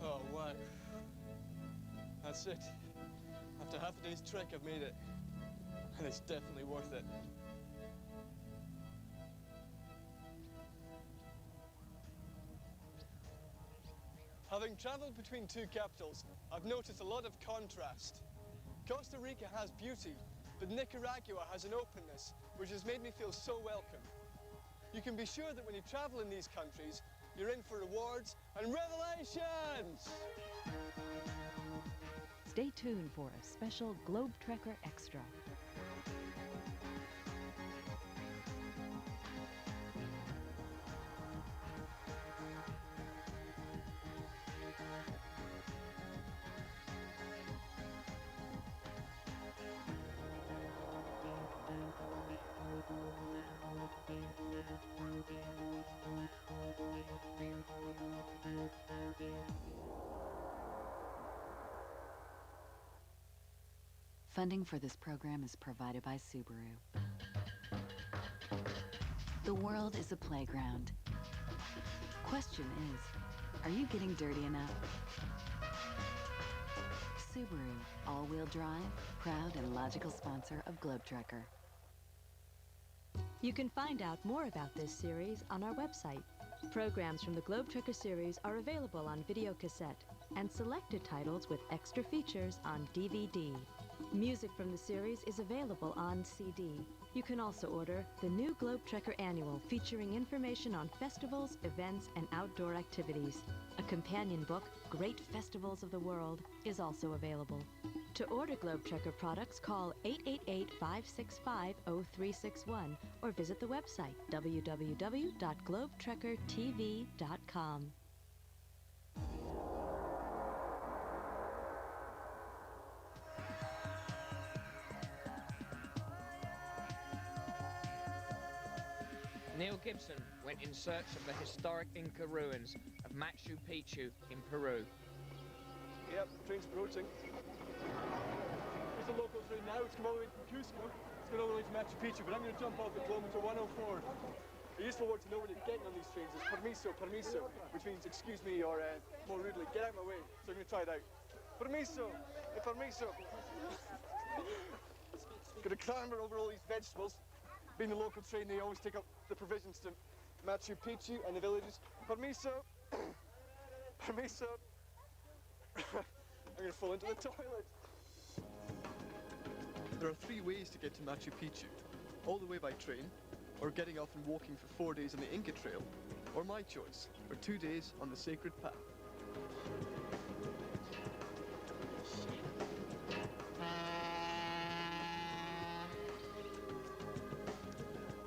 Oh, wow. That's it. After half a day's trek, I've made it. And it's definitely worth it. Having traveled between 2 capitals, I've noticed a lot of contrast. Costa Rica has beauty, but Nicaragua has an openness which has made me feel so welcome. You can be sure that when you travel in these countries, you're in for rewards and revelations! Stay tuned for a special Globe Trekker Extra. Funding for this program is provided by Subaru. The world is a playground. Question is, are you getting dirty enough? Subaru, all-wheel drive, proud and logical sponsor of Globe Trekker. You can find out more about this series on our website. Programs from the Globe Trekker series are available on video cassette and selected titles with extra features on DVD. Music from the series is available on CD. You can also order the new Globe Trekker Annual, featuring information on festivals, events, and outdoor activities. A companion book, Great Festivals of the World, is also available. To order Globe Trekker products, call 888-565-0361 or visit the website www.globetrekkertv.com. Neil Gibson went in search of the historic Inca ruins of Machu Picchu in Peru. Yep, train's approaching. It's a local train now. It's come all the way from Cusco. It's going all the way to Machu Picchu, but I'm going to jump off at kilometer 104. A useful word to know when you're getting on these trains is permiso, permiso, which means excuse me, or more rudely, get out of my way. So I'm going to try it out. Permiso, permiso. Going to clamber over all these vegetables. Being the local train, they always take up the provisions to Machu Picchu and the villages. Permiso, permiso. I'm going to fall into the toilet. There are 3 ways to get to Machu Picchu. All the way by train, or getting off and walking for 4 days on the Inca Trail, or my choice, for 2 days on the Sacred Path.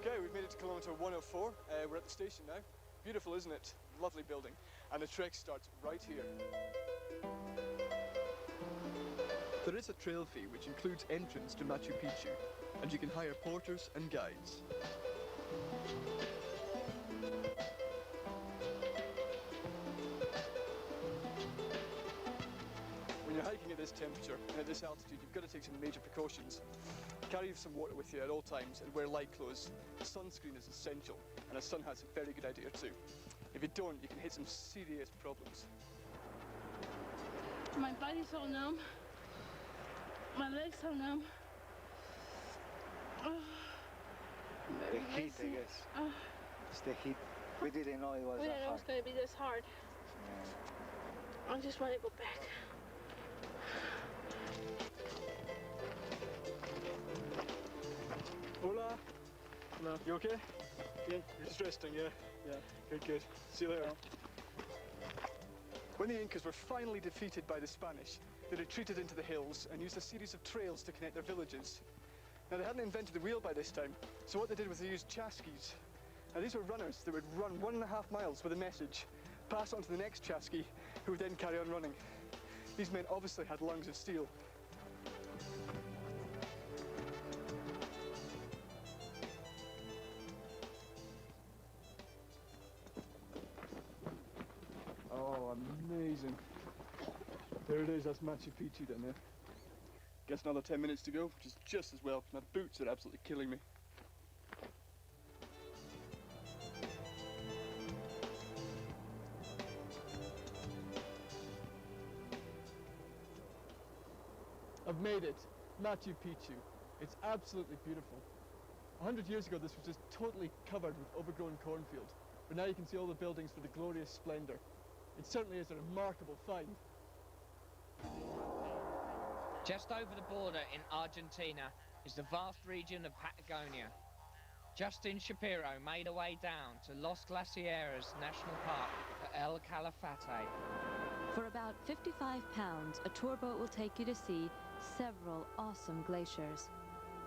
Okay, we've made it to kilometer 104. We're at the station now. Beautiful, isn't it? Lovely building. And the trek starts right here. There is a trail fee which includes entrance to Machu Picchu, and you can hire porters and guides. When you're hiking at this temperature and at this altitude, you've got to take some major precautions. Carry some water with you at all times and wear light clothes. Sunscreen is essential, and a sun hat's a very good idea too. If you don't, you can hit some serious problems. My body's so numb. My legs so numb. The heat, I guess. It's the heat. We didn't know it was We that didn't know it was hard. going to be this hard. Yeah. I just want to go back. Hola. Hola. You okay? Yeah. You're just resting, yeah? Yeah. Good, good. See you later. When the Incas were finally defeated by the Spanish, they retreated into the hills and used a series of trails to connect their villages. Now, they hadn't invented the wheel by this time, so what they did was they used chasquis. Now, these were runners that would run 1.5 miles with a message, pass on to the next chasqui, who would then carry on running. These men obviously had lungs of steel. Oh, amazing. There it is, that's Machu Picchu down there. Guess another 10 minutes to go, which is just as well, because my boots are absolutely killing me. I've made it, Machu Picchu. It's absolutely beautiful. 100 years ago, this was just totally covered with overgrown cornfield, but now you can see all the buildings for the glorious splendor. It certainly is a remarkable find. Just over the border in Argentina is the vast region of Patagonia. Justin Shapiro made a way down to Los Glaciares National Park at El Calafate. For about £55, a tour boat will take you to see several awesome glaciers.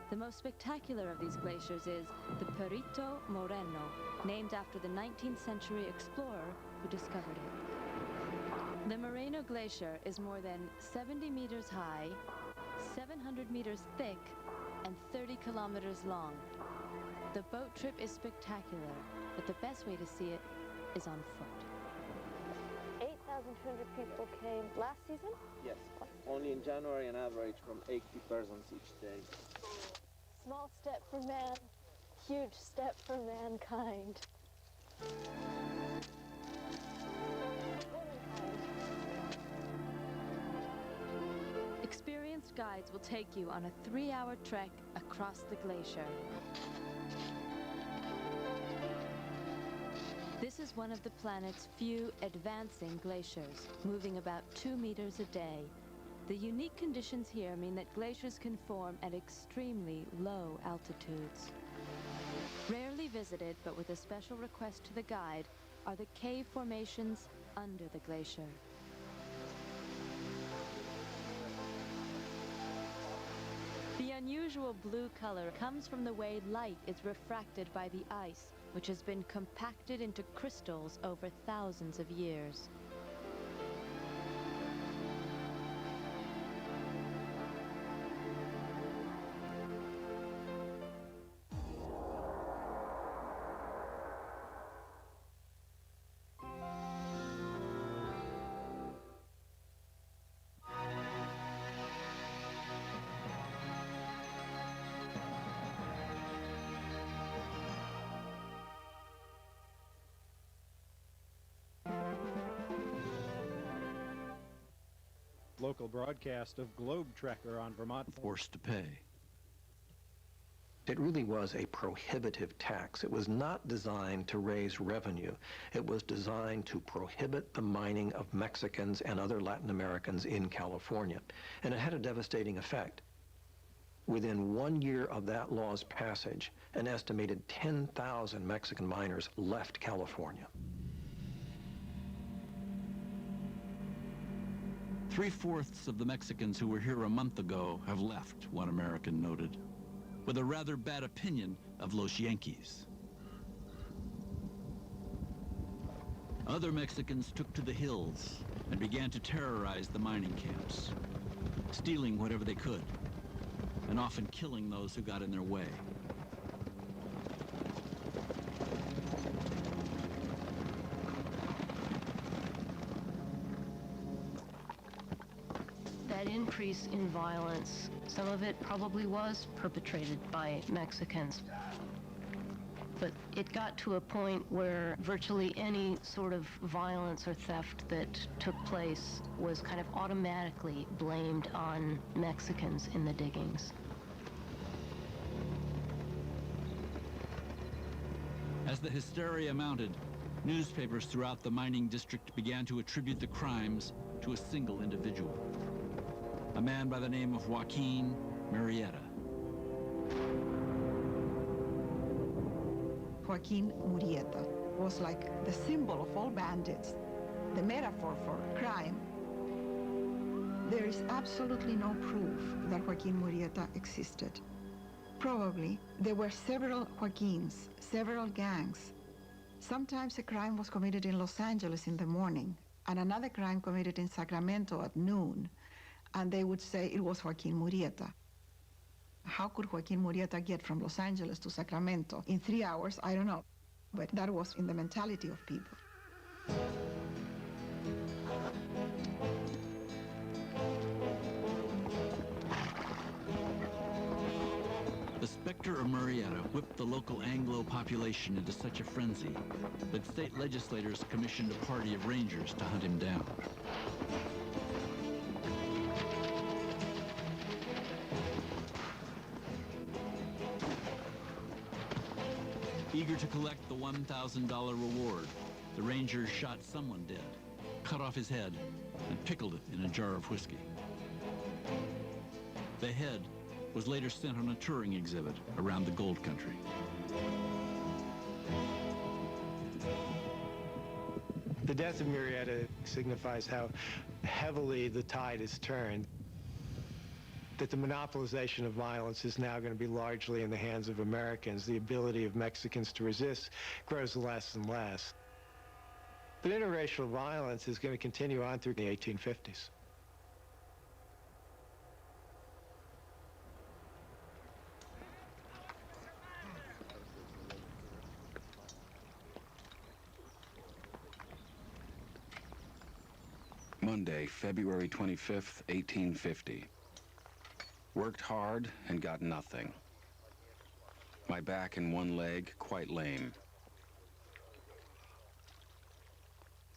The most spectacular of these glaciers is the Perito Moreno, named after the 19th century explorer who discovered it. The Moreno Glacier is more than 70 meters high, 700 meters thick, and 30 kilometers long. The boat trip is spectacular, but the best way to see it is on foot. 8,200 people came last season? Yes, only in January an average from 80 persons each day. Small step for man, huge step for mankind. Experienced guides will take you on a 3-hour trek across the glacier. This is one of the planet's few advancing glaciers, moving about 2 meters a day. The unique conditions here mean that glaciers can form at extremely low altitudes. Rarely visited, but with a special request to the guide, are the cave formations under the glacier. The unusual blue color comes from the way light is refracted by the ice, which has been compacted into crystals over thousands of years. Local broadcast of Globe Trekker on Vermont. Forced to pay. It really was a prohibitive tax. It was not designed to raise revenue. It was designed to prohibit the mining of Mexicans and other Latin Americans in California. And it had a devastating effect. Within 1 year of that law's passage, an estimated 10,000 Mexican miners left California. 3/4 of the Mexicans who were here a month ago have left, one American noted, with a rather bad opinion of Los Yankees. Other Mexicans took to the hills and began to terrorize the mining camps, stealing whatever they could, and often killing those who got in their way. That increase in violence, some of it probably was perpetrated by Mexicans. But it got to a point where virtually any sort of violence or theft that took place was kind of automatically blamed on Mexicans in the diggings. As the hysteria mounted, newspapers throughout the mining district began to attribute the crimes to a single individual, a man by the name of Joaquin Murrieta. Joaquin Murrieta was like the symbol of all bandits, the metaphor for crime. There is absolutely no proof that Joaquin Murrieta existed. Probably there were several Joaquins, several gangs. Sometimes a crime was committed in Los Angeles in the morning and another crime committed in Sacramento at noon, and they would say it was Joaquin Murrieta. How could Joaquin Murrieta get from Los Angeles to Sacramento in 3 hours? I don't know. But that was in the mentality of people. The specter of Murrieta whipped the local Anglo population into such a frenzy that state legislators commissioned a party of rangers to hunt him down. Eager to collect the $1,000 reward, the rangers shot someone dead, cut off his head, and pickled it in a jar of whiskey. The head was later sent on a touring exhibit around the gold country. The death of Murrieta signifies how heavily the tide has turned, that the monopolization of violence is now going to be largely in the hands of Americans. The ability of Mexicans to resist grows less and less. But interracial violence is going to continue on through the 1850s. Monday, February 25th, 1850. Worked hard and got nothing. My back and one leg quite lame.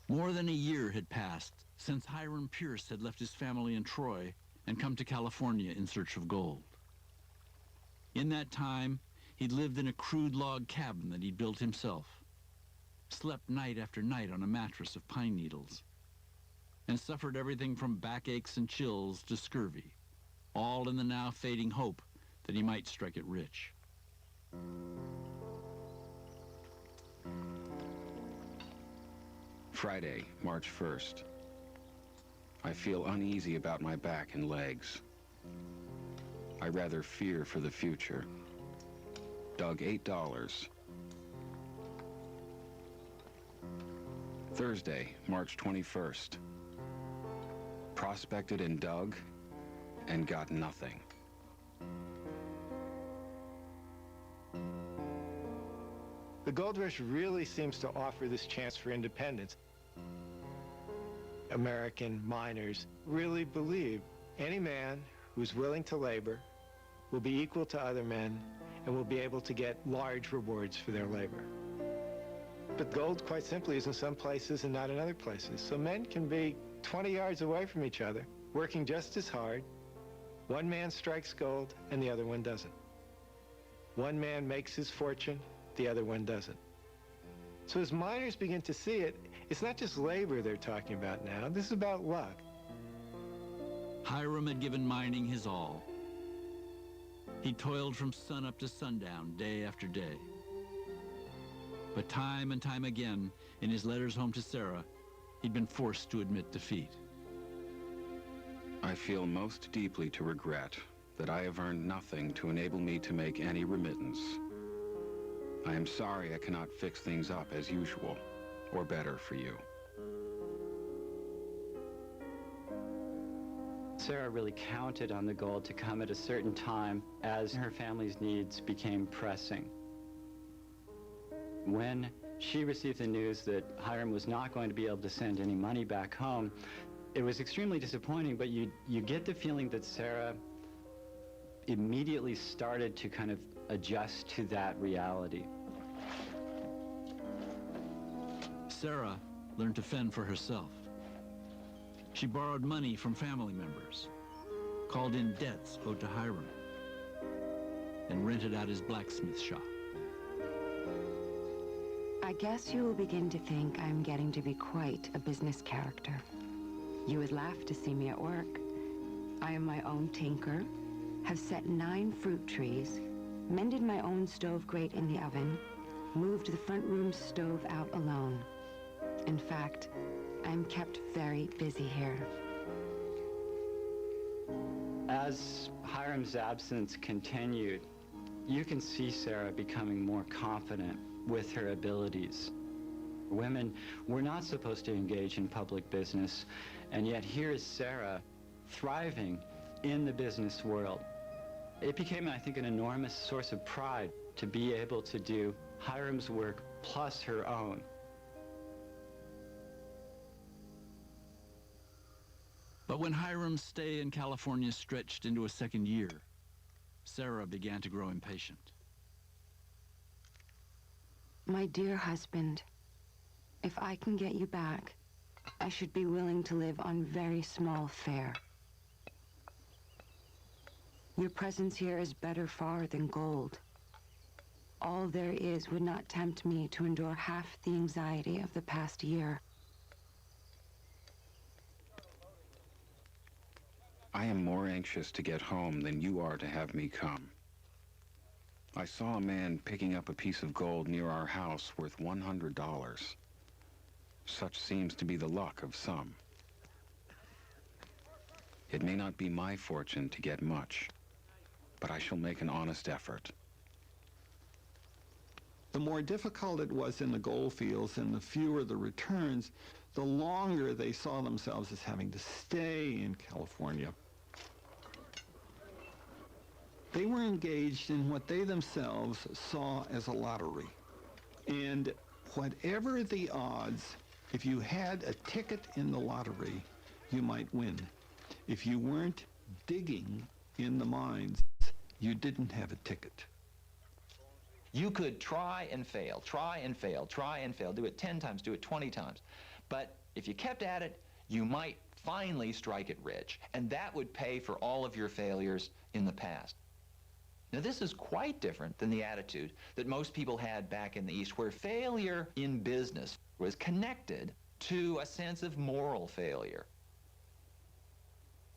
More than a year had passed since Hiram Pierce had left his family in Troy and come to California in search of gold. In that time, he'd lived in a crude log cabin that he'd built himself, slept night after night on a mattress of pine needles, and suffered everything from backaches and chills to scurvy, all in the now fading hope that he might strike it rich. Friday, March 1st. I feel uneasy about my back and legs. I rather fear for the future. Dug $8. Thursday, March 21st. Prospected and dug and got nothing. The gold rush really seems to offer this chance for independence. American miners really believe any man who's willing to labor will be equal to other men and will be able to get large rewards for their labor. But gold, quite simply, is in some places and not in other places. So men can be 20 yards away from each other, working just as hard. One man strikes gold and the other one doesn't. One man makes his fortune, the other one doesn't. So as miners begin to see it, it's not just labor they're talking about now. This is about luck. Hiram had given mining his all. He toiled from sunup to sundown, day after day. But time and time again, in his letters home to Sarah, he'd been forced to admit defeat. I feel most deeply to regret that I have earned nothing to enable me to make any remittance. I am sorry I cannot fix things up as usual, or better for you. Sarah really counted on the gold to come at a certain time as her family's needs became pressing. When she received the news that Hiram was not going to be able to send any money back home, it was extremely disappointing, but you get the feeling that Sarah immediately started to kind of adjust to that reality. Sarah learned to fend for herself. She borrowed money from family members, called in debts owed to Hiram, and rented out his blacksmith shop. I guess you will begin to think I'm getting to be quite a business character. You would laugh to see me at work. I am my own tinker, have set 9 fruit trees, mended my own stove grate in the oven, moved the front room stove out alone. In fact, I'm kept very busy here. As Hiram's absence continued, you can see Sarah becoming more confident with her abilities. Women were not supposed to engage in public business, and yet here is Sarah thriving in the business world. It became, I think, an enormous source of pride to be able to do Hiram's work plus her own. But when Hiram's stay in California stretched into a second year, Sarah began to grow impatient. My dear husband, if I can get you back, I should be willing to live on very small fare. Your presence here is better far than gold. All there is would not tempt me to endure half the anxiety of the past year. I am more anxious to get home than you are to have me come. I saw a man picking up a piece of gold near our house worth $100. Such seems to be the luck of some. It may not be my fortune to get much, but I shall make an honest effort. The more difficult it was in the gold fields and the fewer the returns, the longer they saw themselves as having to stay in California. They were engaged in what they themselves saw as a lottery. And whatever the odds, if you had a ticket in the lottery, you might win. If you weren't digging in the mines, you didn't have a ticket. You could try and fail, try and fail, try and fail, do it 10 times, do it 20 times. But if you kept at it, you might finally strike it rich, and that would pay for all of your failures in the past. Now, this is quite different than the attitude that most people had back in the East, where failure in business was connected to a sense of moral failure.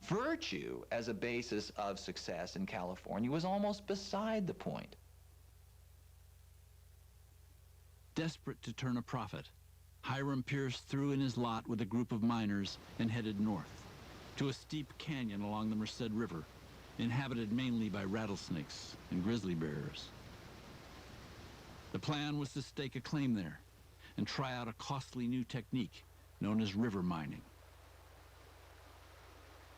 virtue as a basis of success in California was almost beside the point. Desperate to turn a profit, Hiram Pierce threw in his lot with a group of miners and headed north to a steep canyon along the Merced River, inhabited mainly by rattlesnakes and grizzly bears. The plan was to stake a claim there and try out a costly new technique known as river mining.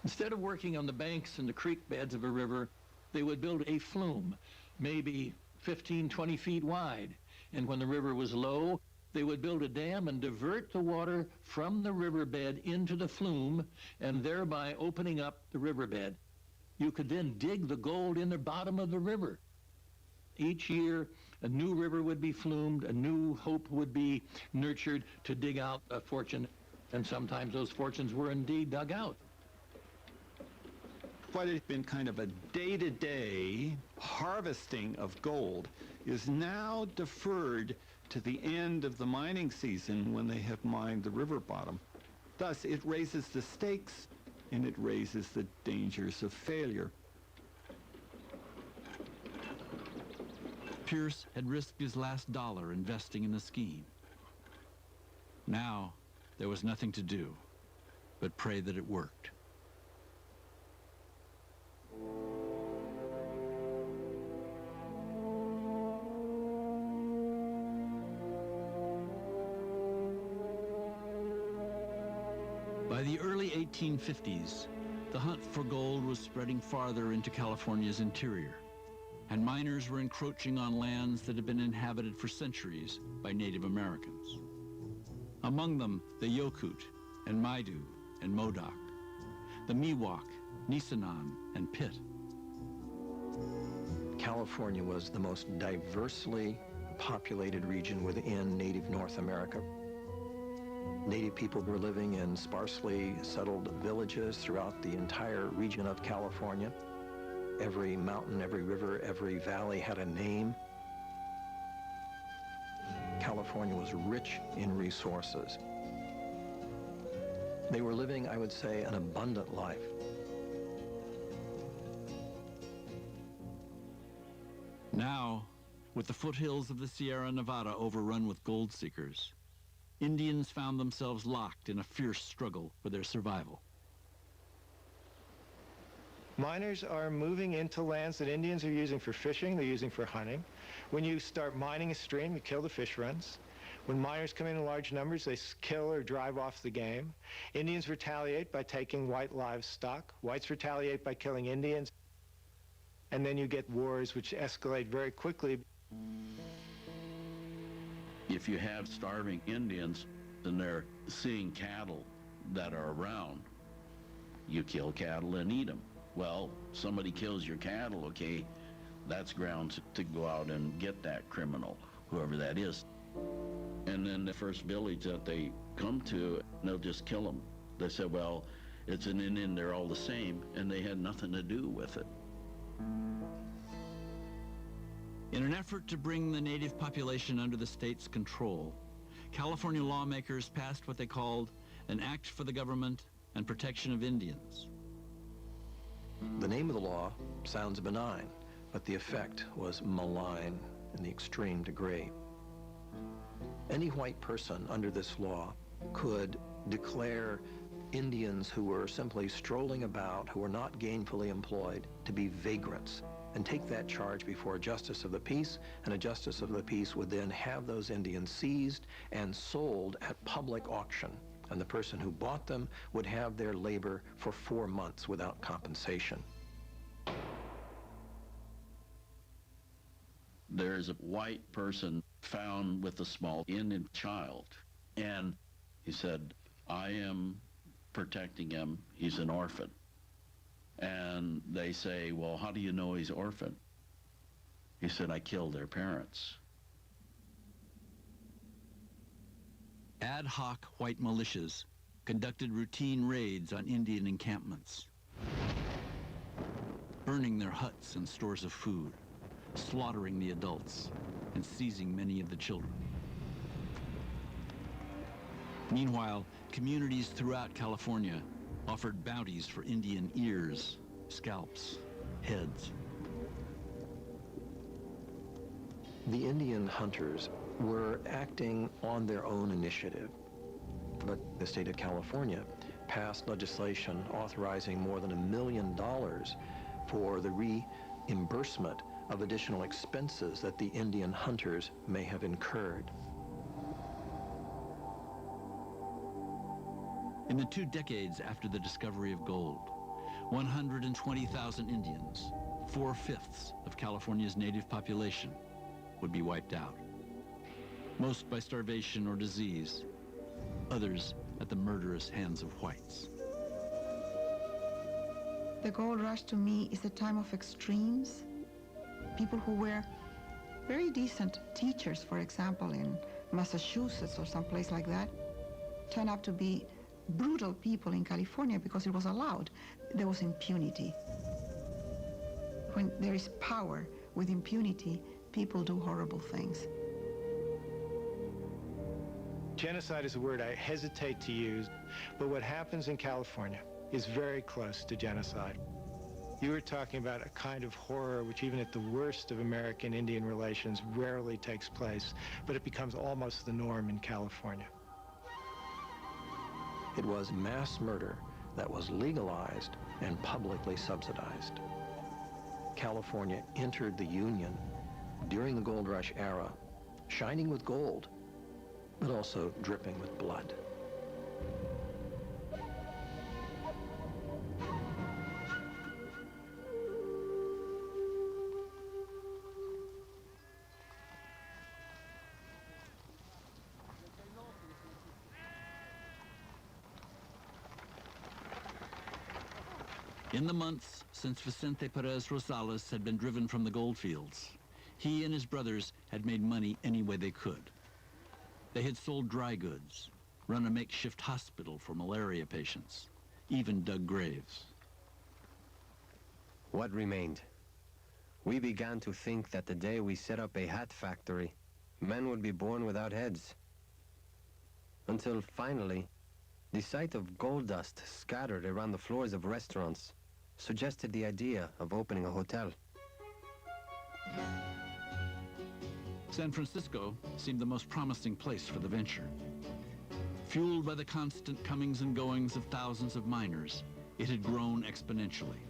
Instead of working on the banks and the creek beds of a river, they would build a flume, maybe 15, 20 feet wide. And when the river was low, they would build a dam and divert the water from the riverbed into the flume, and thereby opening up the riverbed. You could then dig the gold in the bottom of the river. Each year, a new river would be flumed, a new hope would be nurtured to dig out a fortune, and sometimes those fortunes were indeed dug out. What had been kind of a day-to-day harvesting of gold is now deferred to the end of the mining season when they have mined the river bottom. Thus, it raises the stakes and it raises the dangers of failure. Pierce had risked his last dollar investing in the scheme. Now, there was nothing to do but pray that it worked. By the early 1850s, the hunt for gold was spreading farther into California's interior, and miners were encroaching on lands that had been inhabited for centuries by Native Americans. Among them, the Yokut and Maidu and Modoc, the Miwok, Nisenan, and Pitt. California was the most diversely populated region within native North America. Native people were living in sparsely settled villages throughout the entire region of California. Every mountain, every river, every valley had a name. California was rich in resources. They were living, I would say, an abundant life. Now, with the foothills of the Sierra Nevada overrun with gold seekers, Indians found themselves locked in a fierce struggle for their survival. Miners are moving into lands that Indians are using for fishing, they're using for hunting. When you start mining a stream, you kill the fish runs. When miners come in large numbers, they kill or drive off the game. Indians retaliate by taking white livestock. Whites retaliate by killing Indians. And then you get wars which escalate very quickly. If you have starving Indians and they're seeing cattle that are around, you kill cattle and eat them. Well, somebody kills your cattle, okay, that's grounds to go out and get that criminal, whoever that is. And then the first village that they come to, they'll just kill them. They say, well, it's an Indian, they're all the same, and they had nothing to do with it. In an effort to bring the native population under the state's control, California lawmakers passed what they called an Act for the Government and Protection of Indians. The name of the law sounds benign, but the effect was malign in the extreme degree. Any white person under this law could declare Indians who were simply strolling about, who were not gainfully employed, to be vagrants, and take that charge before a justice of the peace, and a justice of the peace would then have those Indians seized and sold at public auction. And the person who bought them would have their labor for 4 months without compensation. There's a white person found with a small Indian child, and he said, I am protecting him, he's an orphan. And they say, well, how do you know he's orphan? He said, I killed their parents. Ad hoc white militias conducted routine raids on Indian encampments, burning their huts and stores of food, slaughtering the adults, and seizing many of the children. Meanwhile, communities throughout California, offered bounties for Indian ears, scalps, heads. The Indian hunters were acting on their own initiative, but the state of California passed legislation authorizing more than $1 million for the reimbursement of additional expenses that the Indian hunters may have incurred. In the 2 decades after the discovery of gold, 120,000 Indians, 4/5 of California's native population, would be wiped out. Most by starvation or disease, others at the murderous hands of whites. The gold rush to me is a time of extremes. People who were very decent teachers, for example, in Massachusetts or someplace like that, turn out to be brutal people in California because it was allowed. There was impunity. When there is power with impunity, people do horrible things. Genocide is a word I hesitate to use, but what happens in California is very close to genocide. You were talking about a kind of horror which even at the worst of American-Indian relations rarely takes place, but it becomes almost the norm in California. It was mass murder that was legalized and publicly subsidized. California entered the Union during the gold rush era, shining with gold, but also dripping with blood. In the months since Vicente Perez Rosales had been driven from the goldfields, he and his brothers had made money any way they could. They had sold dry goods, run a makeshift hospital for malaria patients, even dug graves. What remained? We began to think that the day we set up a hat factory, men would be born without heads. Until finally, the sight of gold dust scattered around the floors of restaurants suggested the idea of opening a hotel. San Francisco seemed the most promising place for the venture. Fueled by the constant comings and goings of thousands of miners, it had grown exponentially.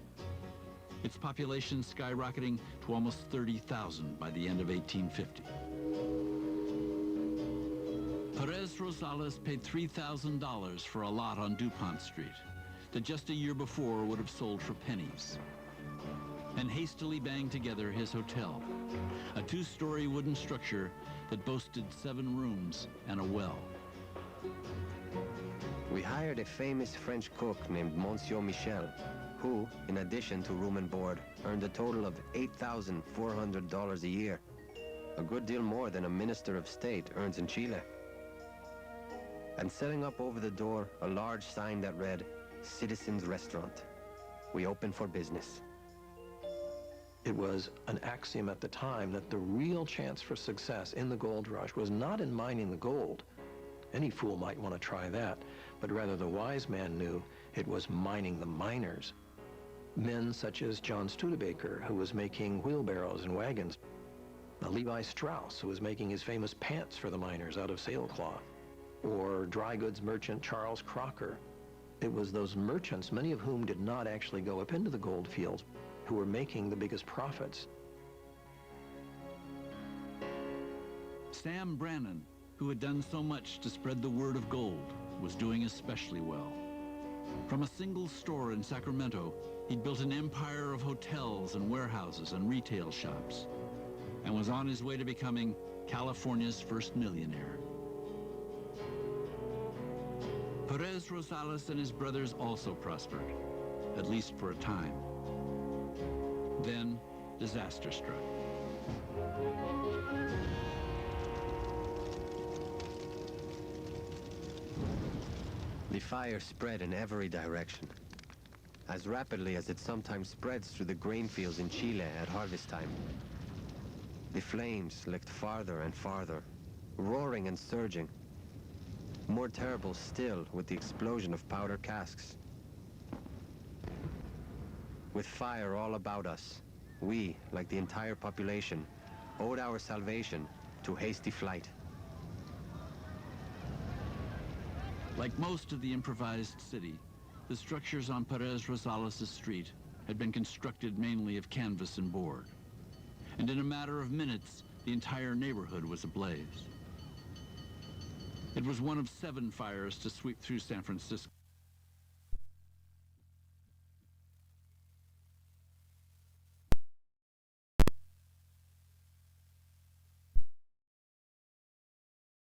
Its population skyrocketing to almost 30,000 by the end of 1850. Perez Rosales paid $3,000 for a lot on DuPont Street that just a year before would have sold for pennies, and hastily banged together his hotel, a 2-story wooden structure that boasted 7 rooms and a well. We hired a famous French cook named Monsieur Michel, who, in addition to room and board, earned a total of $8,400 a year, a good deal more than a minister of state earns in Chile. And setting up over the door a large sign that read, Citizens Restaurant. We opened for business. It was an axiom at the time that the real chance for success in the gold rush was not in mining the gold. Any fool might want to try that, but rather the wise man knew it was mining the miners. Men such as John Studebaker, who was making wheelbarrows and wagons. Levi Strauss, who was making his famous pants for the miners out of sailcloth. Or dry goods merchant Charles Crocker. It was those merchants, many of whom did not actually go up into the gold fields, who were making the biggest profits. Sam Brannan, who had done so much to spread the word of gold, was doing especially well. From a single store in Sacramento, he'd built an empire of hotels and warehouses and retail shops, and was on his way to becoming California's first millionaire. Perez Rosales and his brothers also prospered, at least for a time. Then, disaster struck. The fire spread in every direction, as rapidly as it sometimes spreads through the grain fields in Chile at harvest time. The flames licked farther and farther, roaring and surging. More terrible still with the explosion of powder casks. With fire all about us, we, like the entire population, owed our salvation to hasty flight. Like most of the improvised city, the structures on Perez Rosales' street had been constructed mainly of canvas and board. And in a matter of minutes, the entire neighborhood was ablaze. It was one of 7 fires to sweep through San Francisco.